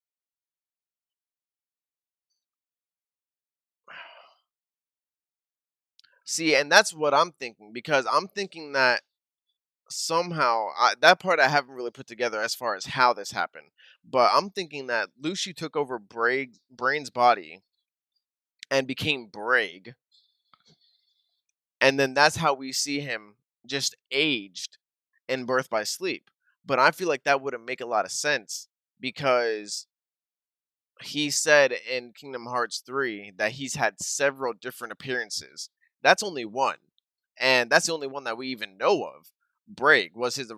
see, and that's what I'm thinking, because I'm thinking that somehow that part I haven't really put together as far as how this happened. But I'm thinking that Lucy took over Brain's body and became Braig, and then that's how we see him just aged in Birth by Sleep. But I feel like that wouldn't make a lot of sense, because he said in Kingdom Hearts 3 that he's had several different appearances. That's only one, and that's the only one that we even know of. Braig was his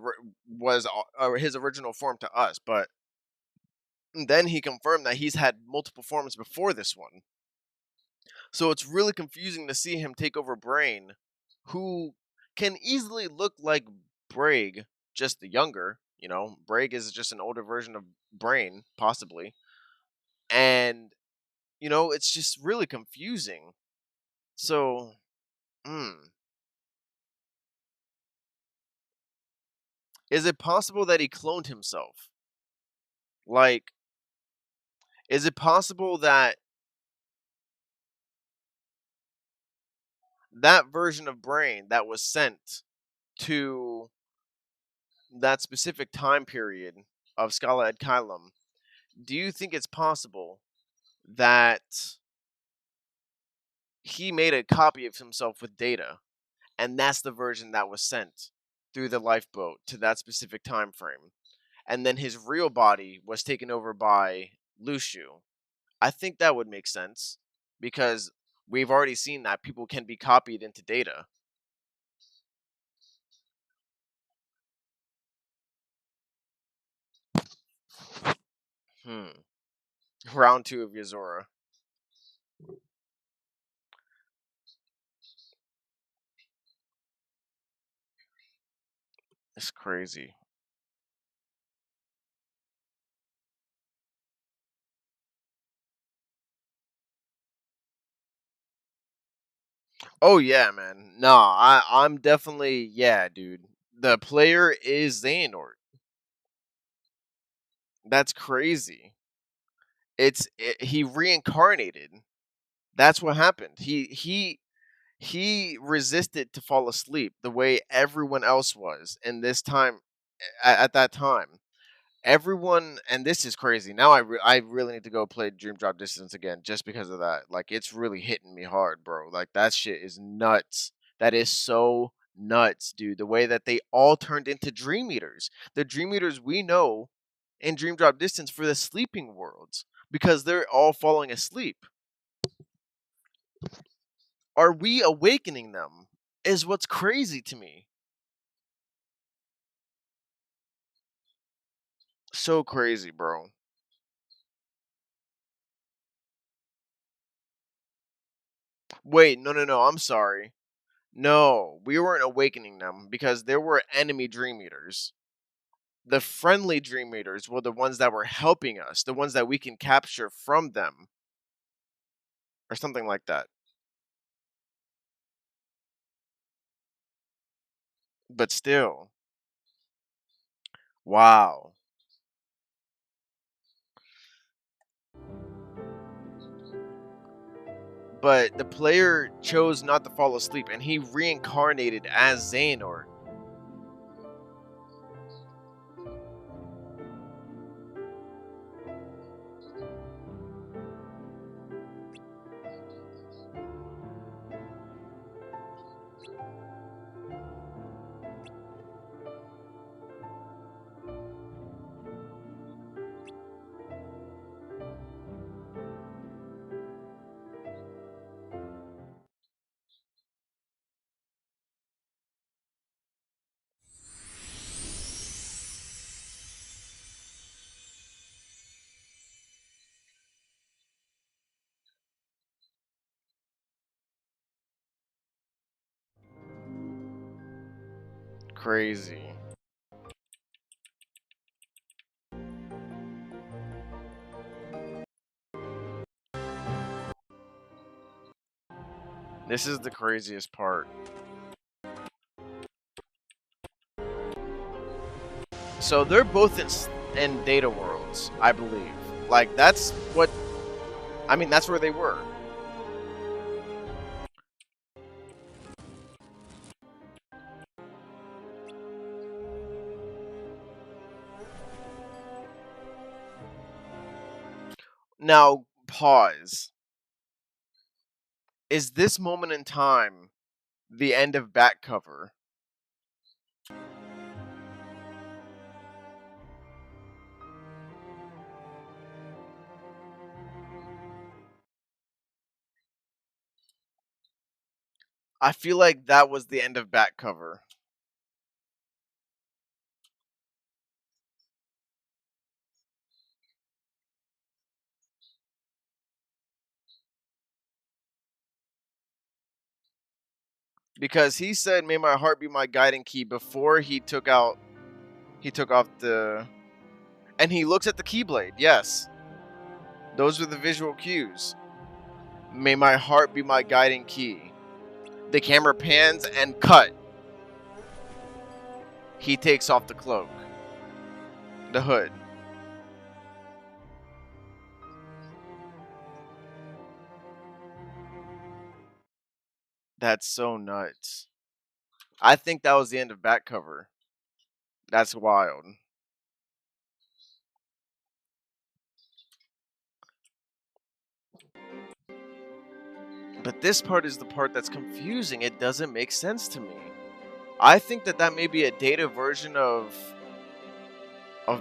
original form to us, but then he confirmed that he's had multiple forms before this one. So it's really confusing to see him take over Brain, who can easily look like Braig, just the younger. You know, Braig is just an older version of Brain, possibly. And, it's just really confusing. So, mm, is it possible that he cloned himself? Like, is it possible that that version of Brain that was sent to that specific time period of Scala ad Caelum, do you think it's possible that he made a copy of himself with data, and that's the version that was sent through the lifeboat to that specific time frame, and then his real body was taken over by Luciu? I think that would make sense, because we've already seen that people can be copied into data. Hmm. Round two of Yozora. It's crazy. Oh yeah, man. No, I'm definitely, yeah, dude. The player is Xehanort. That's crazy. He reincarnated. That's what happened. He resisted to fall asleep the way everyone else was in this time, at that time. Everyone, and this is crazy. Now I really need to go play Dream Drop Distance again, just because of that. Like, it's really hitting me hard, bro. Like, that shit is nuts. That is so nuts, dude. The way that they all turned into Dream Eaters. The Dream Eaters we know in Dream Drop Distance for the sleeping worlds, because they're all falling asleep. Are we awakening them? Is what's crazy to me. So crazy, bro. Wait, no, no, no. I'm sorry. No, we weren't awakening them, because there were enemy Dream Eaters. The friendly Dream Eaters were the ones that were helping us, the ones that we can capture from them, or something like that. But still, wow. But the player chose not to fall asleep, and he reincarnated as Xehanort. Crazy. This is the craziest part. So they're both in Data World. worlds, I believe. Like, that's what... I mean, that's where they were. Now, pause. Is this moment in time the end of back cover? I feel like that was the end of back cover. Because he said, "May my heart be my guiding key," before he took off the... And he looks at the Keyblade, yes. Those are the visual cues. May my heart be my guiding key. The camera pans and cut. He takes off the cloak. The hood. That's so nuts. I think that was the end of back cover. That's wild. But this part is the part that's confusing. It doesn't make sense to me. I think that that may be a data version of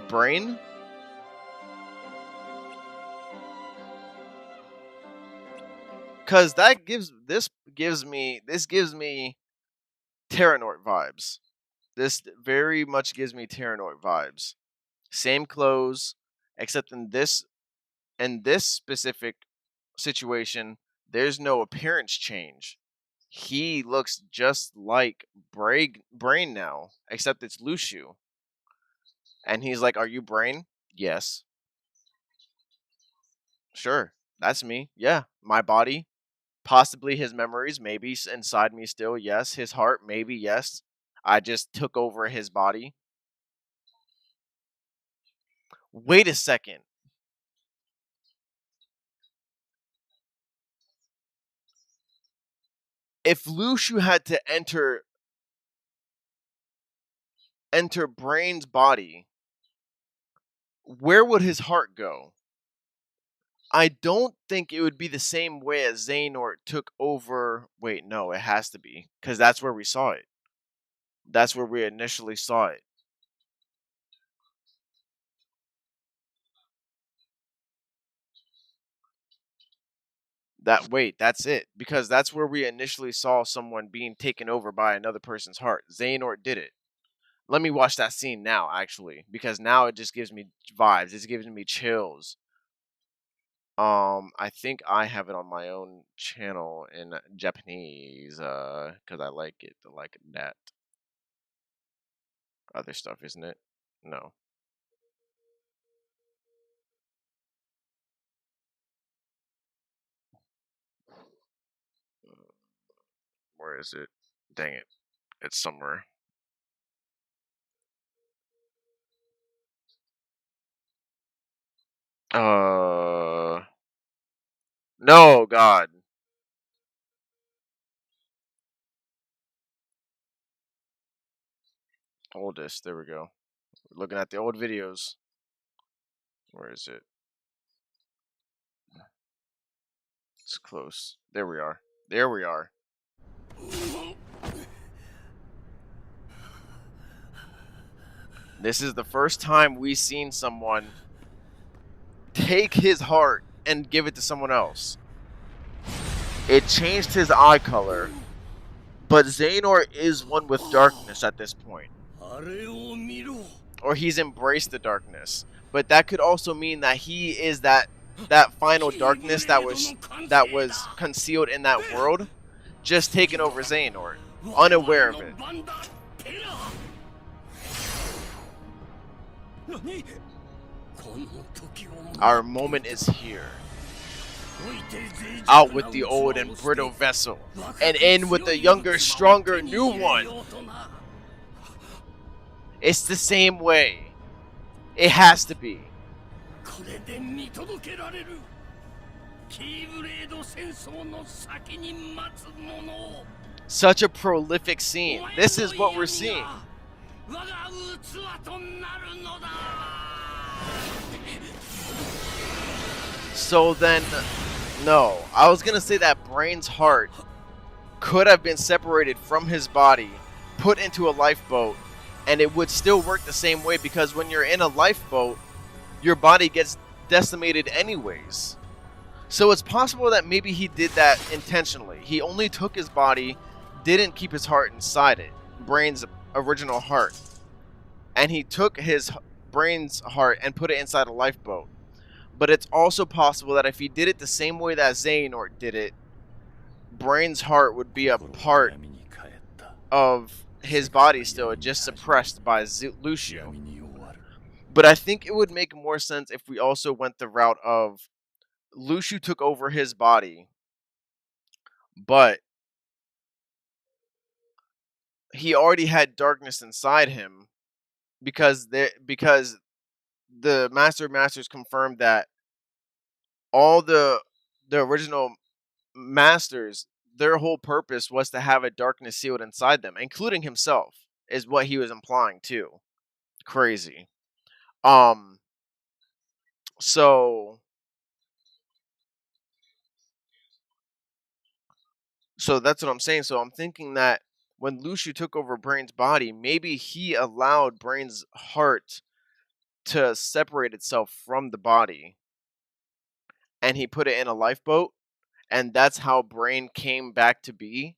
Brain. Cause this gives me Terranort vibes. This very much gives me Terranort vibes. Same clothes, except in this specific situation, there's no appearance change. He looks just like Brain now, except it's Luxu. And he's like, "Are you Brain?" "Yes." "Sure, that's me. Yeah, my body. Possibly his memories, maybe inside me still, yes. His heart, maybe, yes. I just took over his body." Wait a second. If Luxu had to enter Brain's body, where would his heart go? I don't think it would be the same way as Xehanort took over... Wait, no, it has to be. Because that's where we saw it. That's where we initially saw it. Wait, that's it. Because that's where we initially saw someone being taken over by another person's heart. Xehanort did it. Let me watch that scene now, actually. Because now it just gives me vibes. It's giving me chills. I think I have it on my own channel in Japanese, because I like it. I like that. Other stuff, isn't it? No. Where is it? Dang it. It's somewhere. No, God. Oldest. There we go. We're looking at the old videos. Where is it? It's close. There we are. There we are. This is the first time we've seen someone take his heart and give it to someone else. It changed his eye color, but Xehanort is one with darkness at this point. Or he's embraced the darkness. But that could also mean that he is that final darkness that was concealed in that world, just taking over Xehanort, unaware of it. Our moment is here. Out with the old and brittle vessel, and in with the younger, stronger, new one. It's the same way. It has to be. これで見届けられるキーブレード戦争の先に待つものを Such a prolific scene. This is what we're seeing. 我が器となるのだ So then, no. I was gonna say that Brain's heart could have been separated from his body, put into a lifeboat, and it would still work the same way because when you're in a lifeboat, your body gets decimated anyways. So it's possible that maybe he did that intentionally. He only took his body, didn't keep his heart inside it, Brain's original heart. And he took his Brain's heart and put it inside a lifeboat. But it's also possible that if he did it the same way that Xehanort did it, Brain's heart would be a part of his body still, just suppressed by Lucio. But I think it would make more sense if we also went the route of Lucio took over his body, but he already had darkness inside him because the Master of Masters confirmed that all the original masters, their whole purpose was to have a darkness sealed inside them, including himself, is what he was implying too. Crazy. So that's what I'm saying. So I'm thinking that when Lucio took over Brain's body, maybe he allowed Brain's heart to separate itself from the body, and he put it in a lifeboat, and that's how Brain came back to be,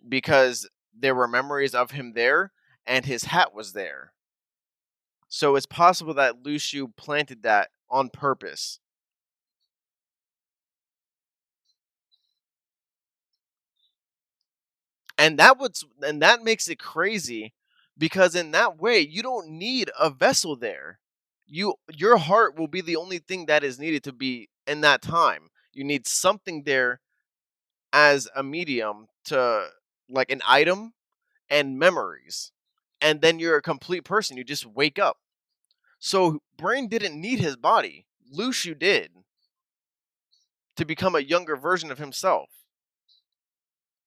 because there were memories of him there, and his hat was there. So it's possible that Lucio planted that on purpose. And that makes it crazy, because in that way you don't need a vessel there. Your heart will be the only thing that is needed to be in that time. You need something there as a medium to, like, an item and memories. And then you're a complete person. You just wake up. So Brain didn't need his body. Lucio did, to become a younger version of himself.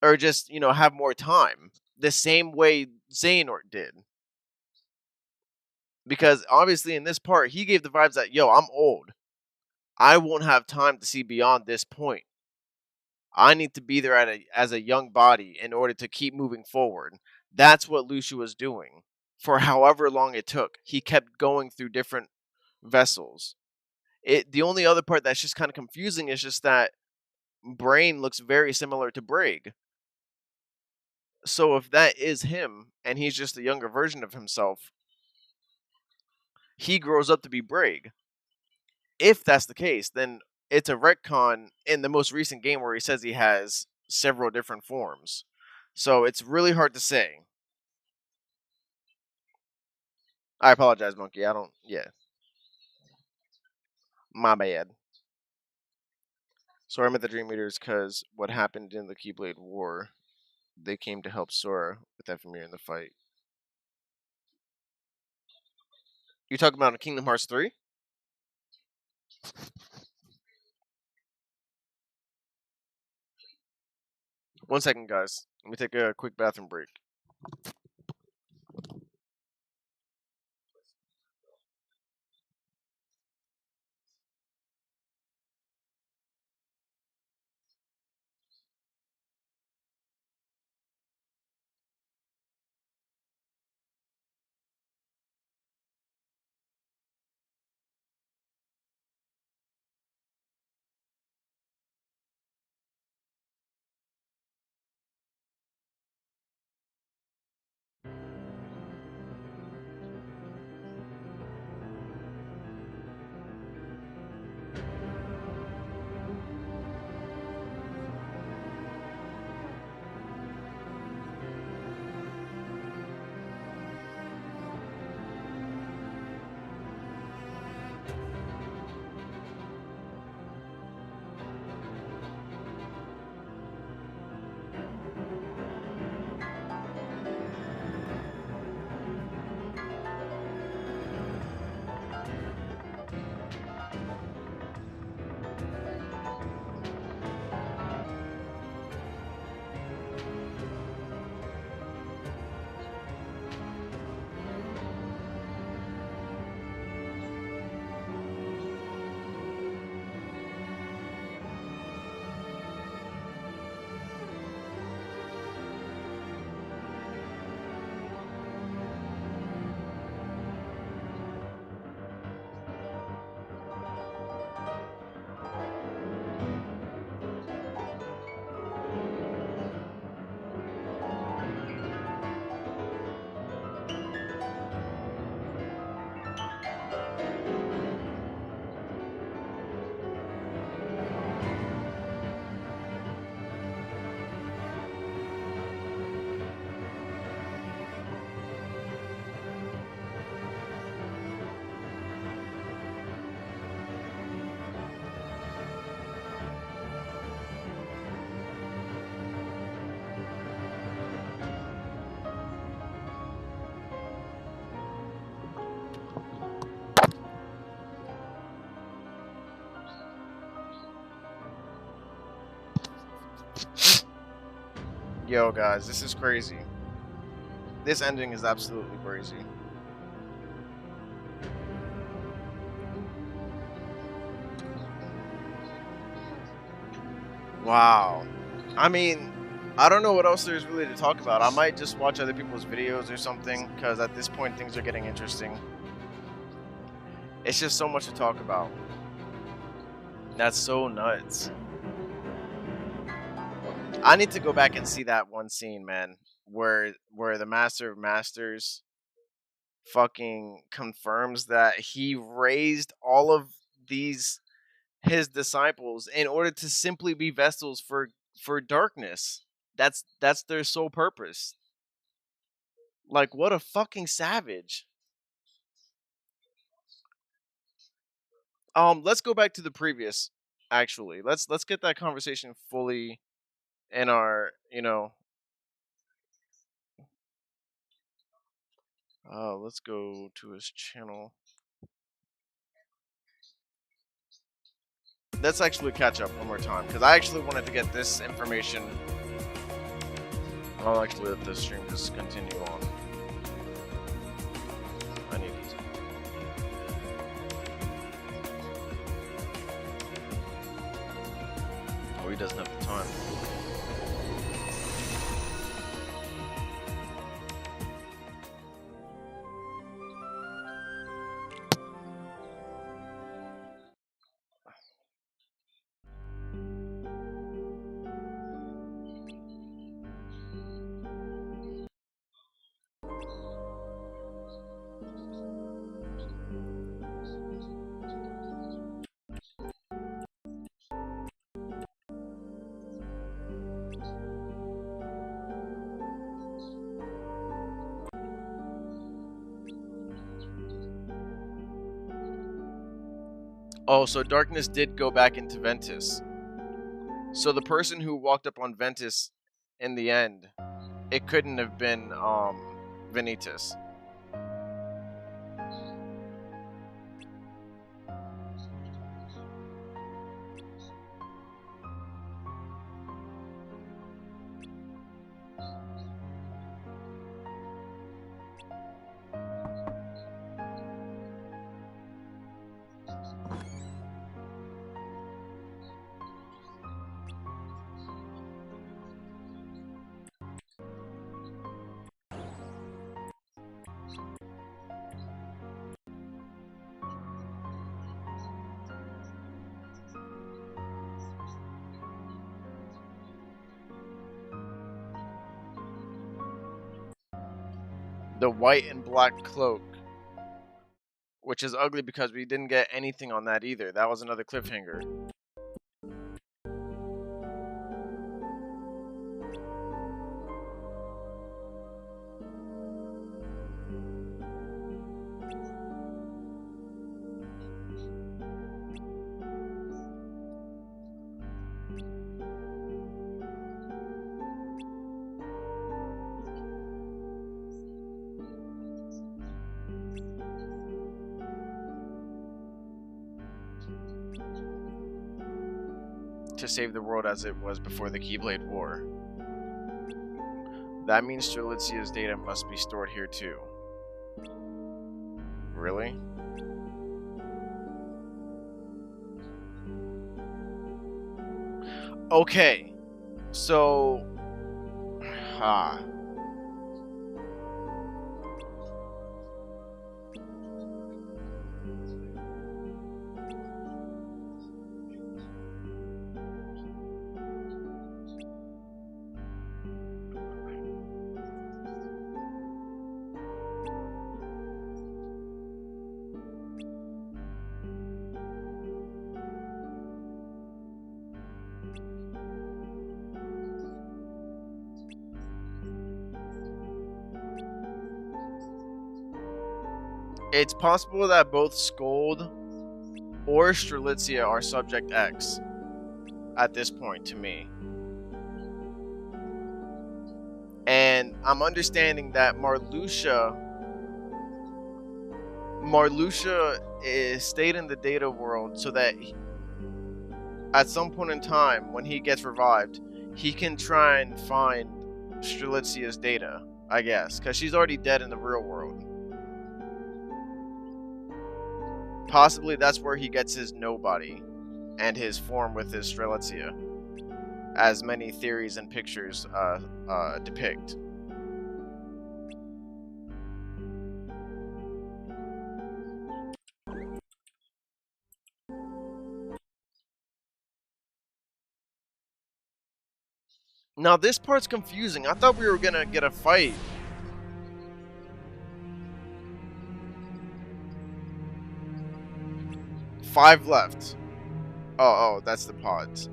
Or just, have more time. The same way Xehanort did. Because obviously in this part, he gave the vibes that, yo, I'm old. I won't have time to see beyond this point. I need to be there as a young body in order to keep moving forward. That's what Lucio was doing. For however long it took, he kept going through different vessels. The only other part that's just kind of confusing is just that Brain looks very similar to Braig. So if that is him, and he's just a younger version of himself, he grows up to be Braig. If that's the case, then it's a retcon in the most recent game where he says he has several different forms. So it's really hard to say. I apologize, Monkey. Yeah. My bad. So I met the Dream Eaters because what happened in the Keyblade War, they came to help Sora with Ephemera in the fight. You talking about Kingdom Hearts 3? One second, guys. Let me take a quick bathroom break. Yo, guys, this is crazy. This ending is absolutely crazy. Wow. I mean, I don't know what else there's really to talk about. I might just watch other people's videos or something, because at this point things are getting interesting. It's just so much to talk about. That's so nuts. I need to go back and see that one scene, man, where the Master of Masters fucking confirms that he raised all of these his disciples in order to simply be vessels for darkness. That's their sole purpose. Like, what a fucking savage. Let's go back to the previous. Actually, let's get that conversation fully in our, let's go to his channel. Let's actually catch up one more time, because I actually wanted to get this information. I'll actually let the stream just continue on. I need these. Oh, he doesn't have the time. Oh, so darkness did go back into Ventus. So the person who walked up on Ventus in the end, it couldn't have been Vanitas. The white and black cloak, which is ugly because we didn't get anything on that either. That was another cliffhanger. To save the world as it was before the Keyblade War. That means Strelitzia's data must be stored here too. Really? Okay. So... It's possible that both Scold or Strelitzia are Subject X at this point, to me. And I'm understanding that Marluxia is stayed in the data world so that at some point in time, when he gets revived, he can try and find Strelitzia's data, I guess, because she's already dead in the real world. Possibly that's where he gets his nobody and his form with his Strelitzia, as many theories and pictures depict. Now this part's confusing. I thought we were gonna get a fight. Five left. Oh, that's the pods.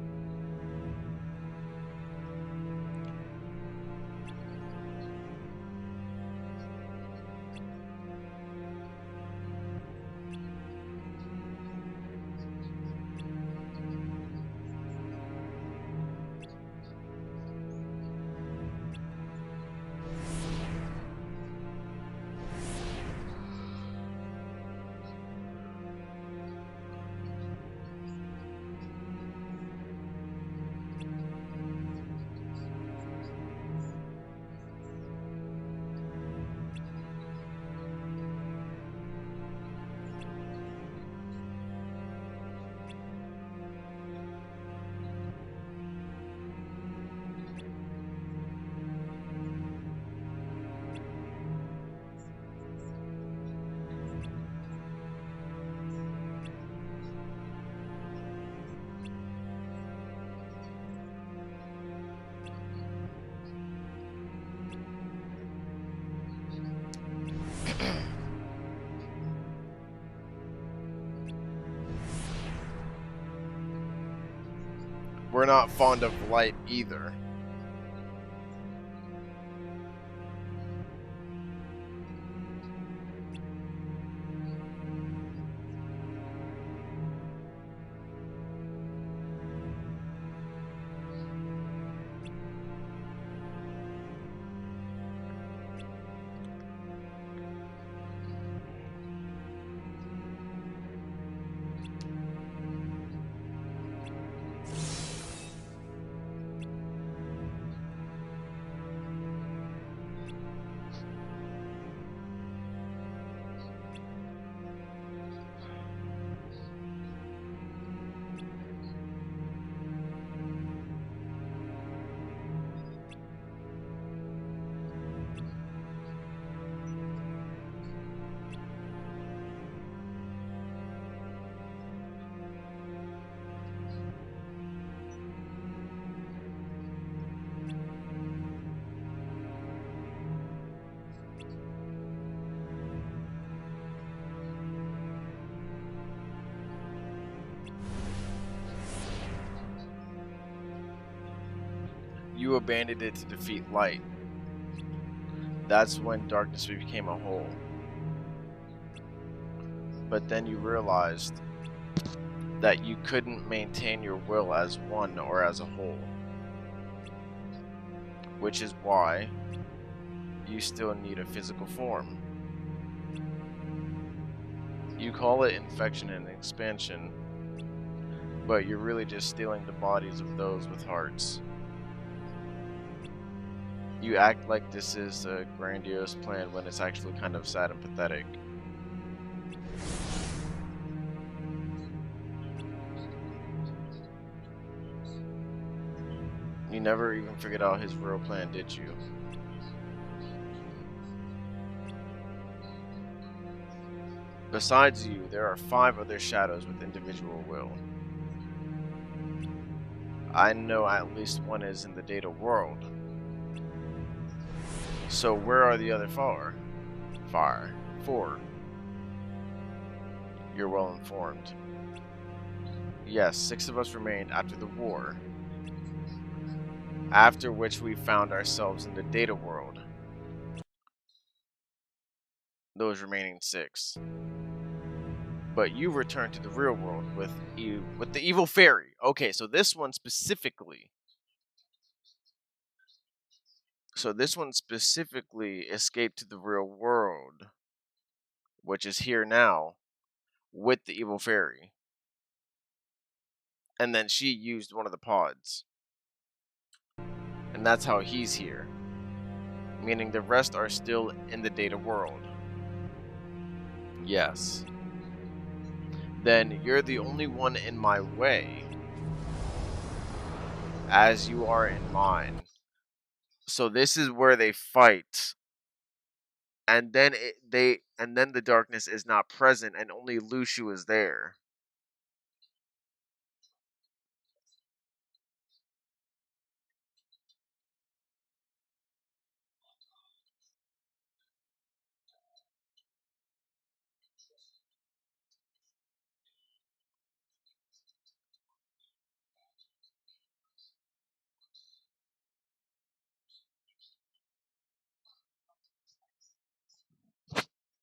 We're not fond of light either. You abandoned it to defeat light. That's when darkness became a whole. But then you realized that you couldn't maintain your will as one or as a whole. Which is why you still need a physical form. You call it infection and expansion, but you're really just stealing the bodies of those with hearts. You act like this is a grandiose plan when it's actually kind of sad and pathetic. You never even figured out his real plan, did you? Besides you, there are 5 other shadows with individual will. I know at least one is in the data world. So where are the other 4? 4. You're well informed. Yes, 6 of us remained after the war. After which we found ourselves in the data world. Those remaining 6. But you returned to the real world with the evil fairy. Okay, so this one specifically escaped to the real world, which is here now, with the evil fairy. And then she used one of the pods. And that's how he's here. meaning the rest are still in the data world. Yes. Then you're the only one in my way, as you are in mine. So this is where they fight, and then the darkness is not present, and only Luxu is there.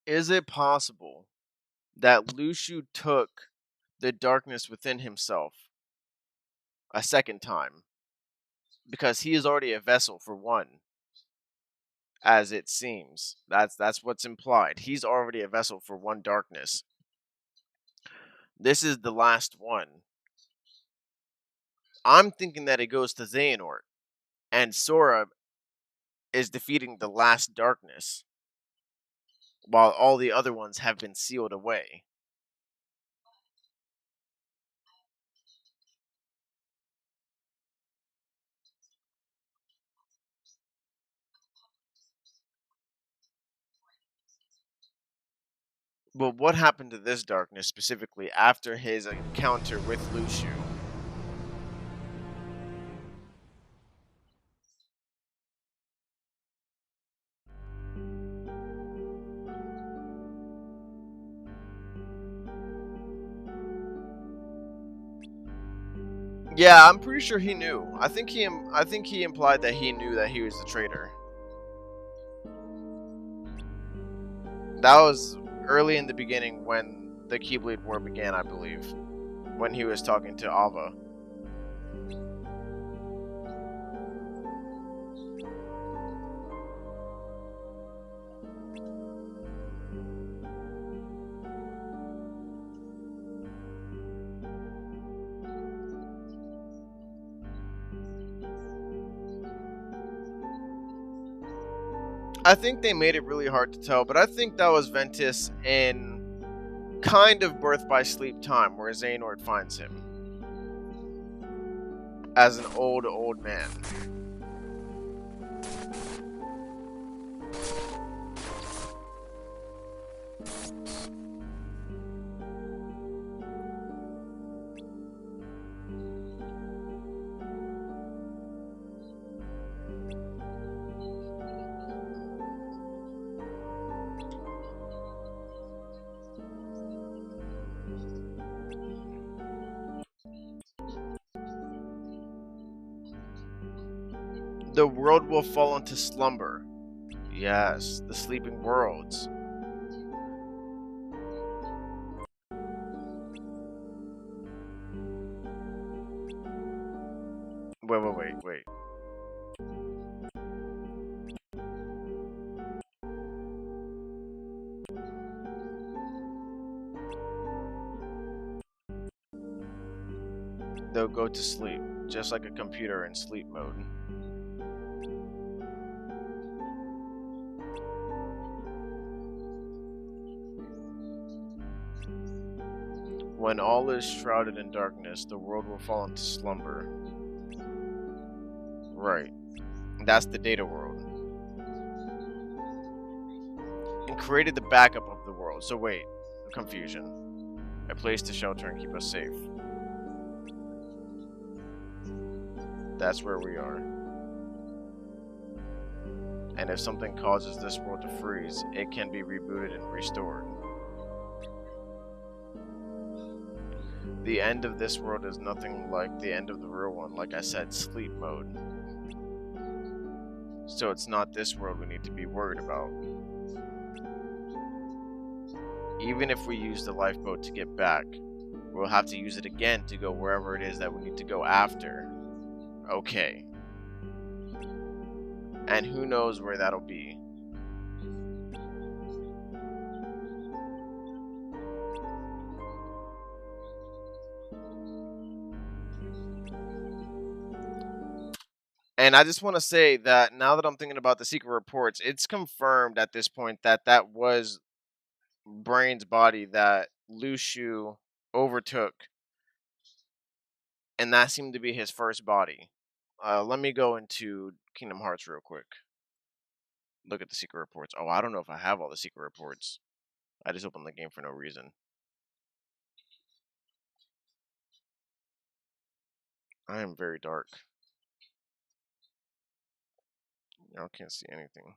Is it possible that Luxu took the darkness within himself a second time? Because he is already a vessel for one, as it seems. That's what's implied. He's already a vessel for one darkness. This is the last one. I'm thinking that it goes to Xehanort, and Sora is defeating the last darkness, while all the other ones have been sealed away. But what happened to this darkness specifically after his encounter with Luxu? Yeah, I'm pretty sure he knew. I think he implied that he knew that he was the traitor. That was early in the beginning when the Keyblade War began, I believe, when he was talking to Ava. I think they made it really hard to tell, but I think that was Ventus in kind of Birth by Sleep time, where Xehanort finds him as an old man. The world will fall into slumber. Yes, the sleeping worlds. Wait. They'll go to sleep, just like a computer in sleep mode. When all is shrouded in darkness, the world will fall into slumber. Right. That's the data world. And created the backup of the world. So wait, confusion. A place to shelter and keep us safe. That's where we are. And if something causes this world to freeze, it can be rebooted and restored. The end of this world is nothing like the end of the real one, like I said, sleep mode. So it's not this world we need to be worried about. Even if we use the lifeboat to get back, we'll have to use it again to go wherever it is that we need to go after. Okay. And who knows where that'll be. And I just want to say that now that I'm thinking about the secret reports, it's confirmed at this point that that was Brain's body that Lu Shu overtook, and that seemed to be his first body. Let me go into Kingdom Hearts real quick. Look at the secret reports. Oh, I don't know if I have all the secret reports. I just opened the game for no reason. I am very dark. Y'all can't see anything.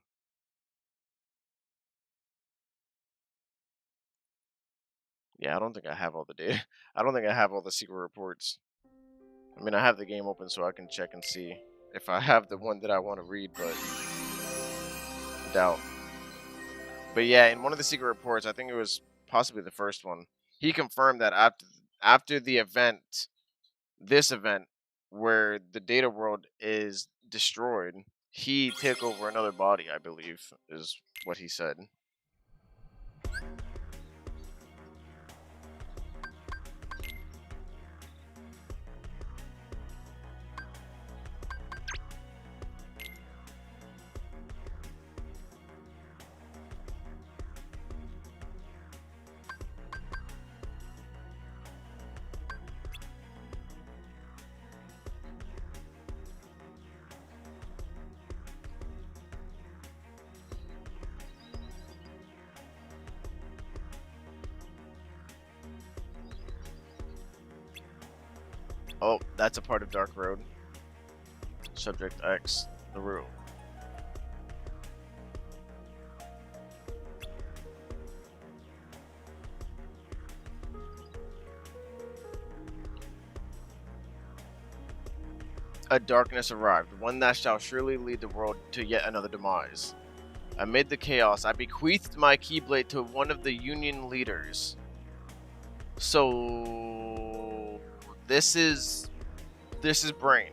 Yeah, I don't think I have all the data. I don't think I have all the secret reports. I mean, I have the game open so I can check and see if I have the one that I want to read, but doubt. But yeah, in one of the secret reports, I think it was possibly the first one, he confirmed that after the event, this event where the data world is destroyed, he took over another body, I believe, is what he said. Oh, that's a part of Dark Road. Subject X, the rule. A darkness arrived, one that shall surely lead the world to yet another demise. Amid the chaos, I bequeathed my Keyblade to one of the Union leaders. So this is Brain.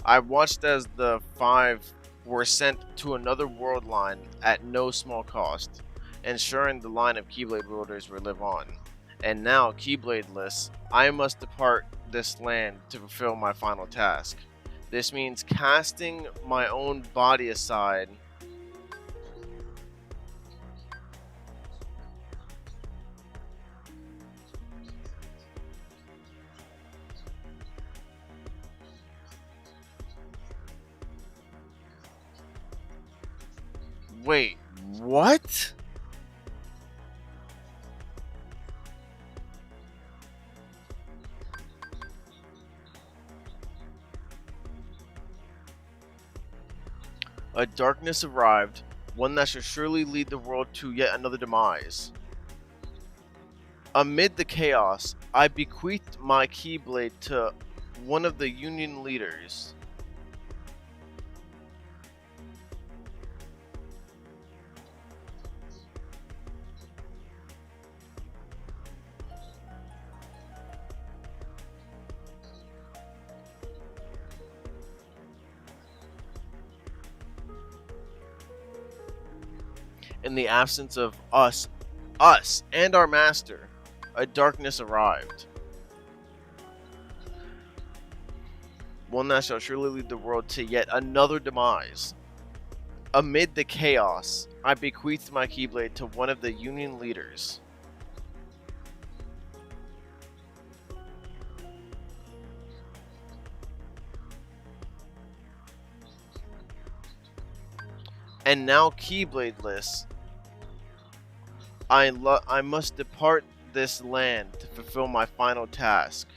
I watched as the 5 were sent to another world line at no small cost, ensuring the line of Keyblade wielders will live on. And now, Keybladeless, I must depart this land to fulfill my final task. This means casting my own body aside. Wait, what? A darkness arrived, one that should surely lead the world to yet another demise. Amid the chaos, I bequeathed my Keyblade to one of the Union leaders. In the absence of us and our master, a darkness arrived. One that shall surely lead the world to yet another demise. Amid the chaos, I bequeathed my Keyblade to one of the Union leaders. And now, Keybladeless, I must depart this land to fulfill my final task.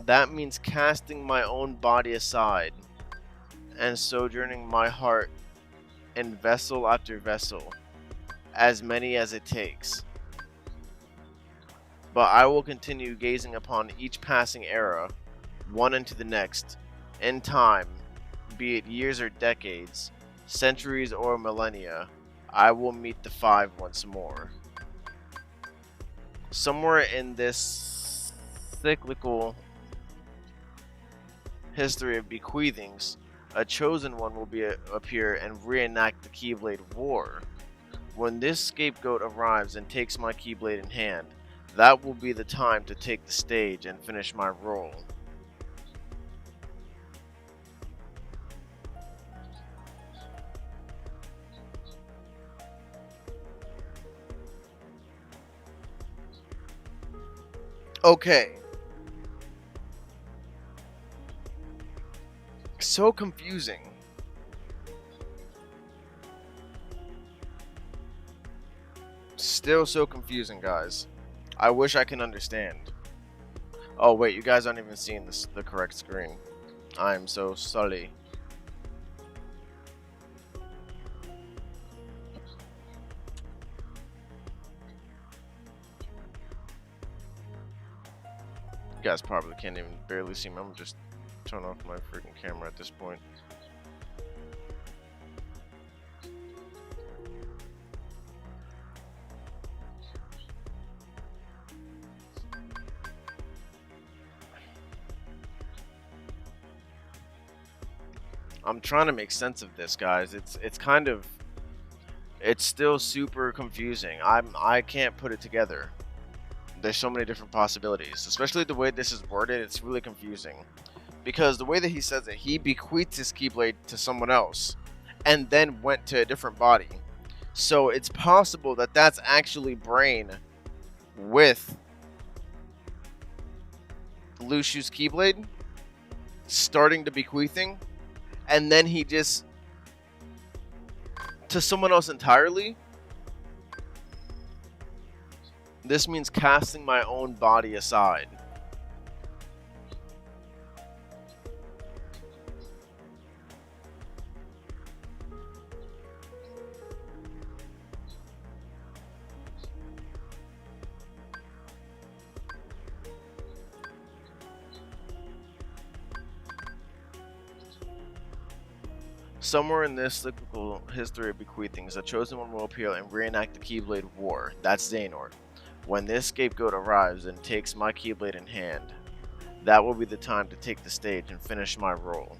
That means casting my own body aside and sojourning my heart in vessel after vessel, as many as it takes. But I will continue gazing upon each passing era, one into the next, in time, be it years or decades, centuries or millennia, I will meet the 5 once more. Somewhere in this cyclical history of bequeathings, a chosen one will appear and reenact the Keyblade War. When this scapegoat arrives and takes my Keyblade in hand, that will be the time to take the stage and finish my role. Okay. So confusing. Still so confusing, guys. I wish I can understand. Oh wait, you guys aren't even seeing this, the correct screen. I'm so sorry. You guys probably can't even barely see me. I'm just turn off my freaking camera at this point. I'm trying to make sense of this, guys. It's kind of, it's still super confusing. I can't put it together. There's so many different possibilities, especially the way this is worded. It's really confusing because the way that he says it, he bequeathed his Keyblade to someone else and then went to a different body. So it's possible that that's actually Brain with Lushu's Keyblade starting to bequeathing, and then he just to someone else entirely. This means casting my own body aside. Somewhere in this cyclical history of bequeathings, the Chosen One will appear and reenact the Keyblade War. That's Xehanort. When this scapegoat arrives and takes my Keyblade in hand, that will be the time to take the stage and finish my role.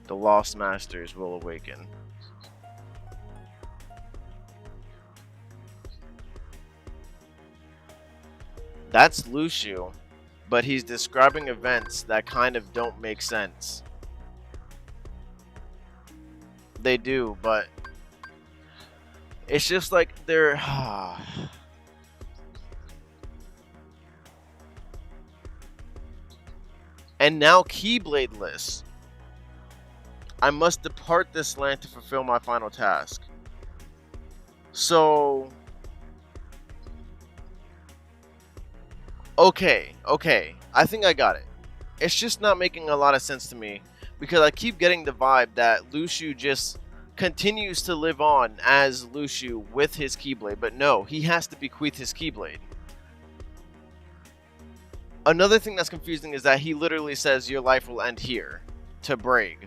The Lost Masters will awaken. That's Lushu, but he's describing events that kind of don't make sense. They do, but it's just like they're and now Keybladeless. I must depart this land to fulfill my final task. So okay, I think I got it. It's just not making a lot of sense to me because I keep getting the vibe that Lushu just continues to live on as Lushu with his Keyblade, but no, he has to bequeath his Keyblade. Another thing that's confusing is that he literally says your life will end here to Brain.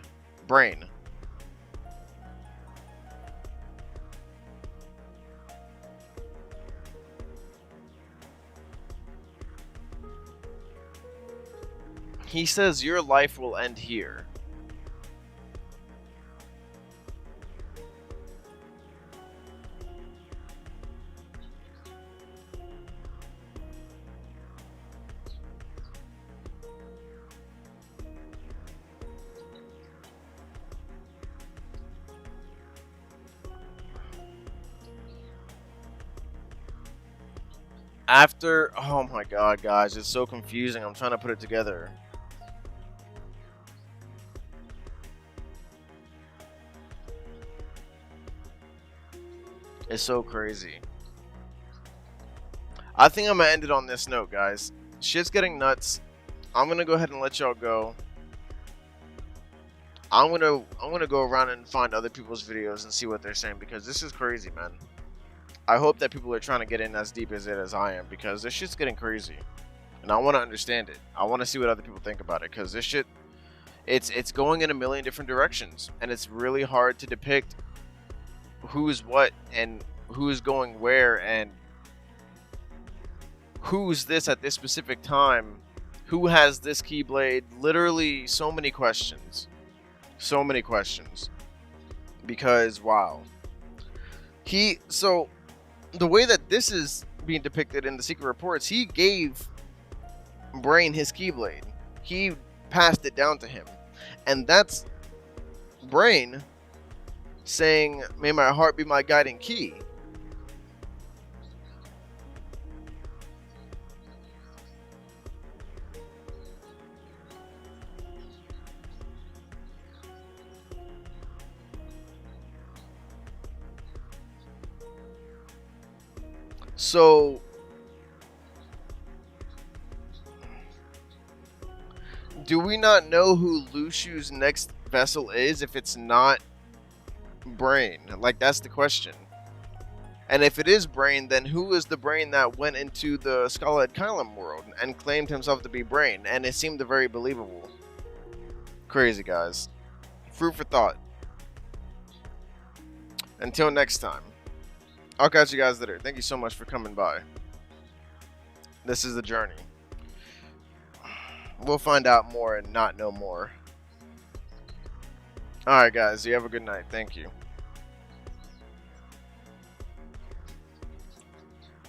He says your life will end here. After, oh my god, guys, it's so confusing. I'm trying to put it together. It's so crazy. I think I'm gonna end it on this note, guys. Shit's getting nuts. I'm gonna go ahead and let y'all go. I'm gonna go around and find other people's videos and see what they're saying because this is crazy, man. I hope that people are trying to get in as deep as it as I am because this shit's getting crazy, and I want to understand it. I want to see what other people think about it because this shit, it's going in a million different directions, and it's really hard to depict who's what and who's going where and who's this at this specific time, who has this Keyblade. Literally, so many questions, because wow, so the way that this is being depicted in the secret reports, he gave Brain his Keyblade. He passed it down to him, and that's Brain saying, "May my heart be my guiding key." So, do we not know who Lushu's next vessel is if it's not Brain? Like, that's the question. And if it is Brain, then who is the Brain that went into the Skullhead Kylum world and claimed himself to be Brain? And it seemed very believable. Crazy, guys. Fruit for thought. Until next time. I'll catch you guys later. Thank you so much for coming by. This is the journey. We'll find out more and not know more. Alright, guys. You have a good night. Thank you.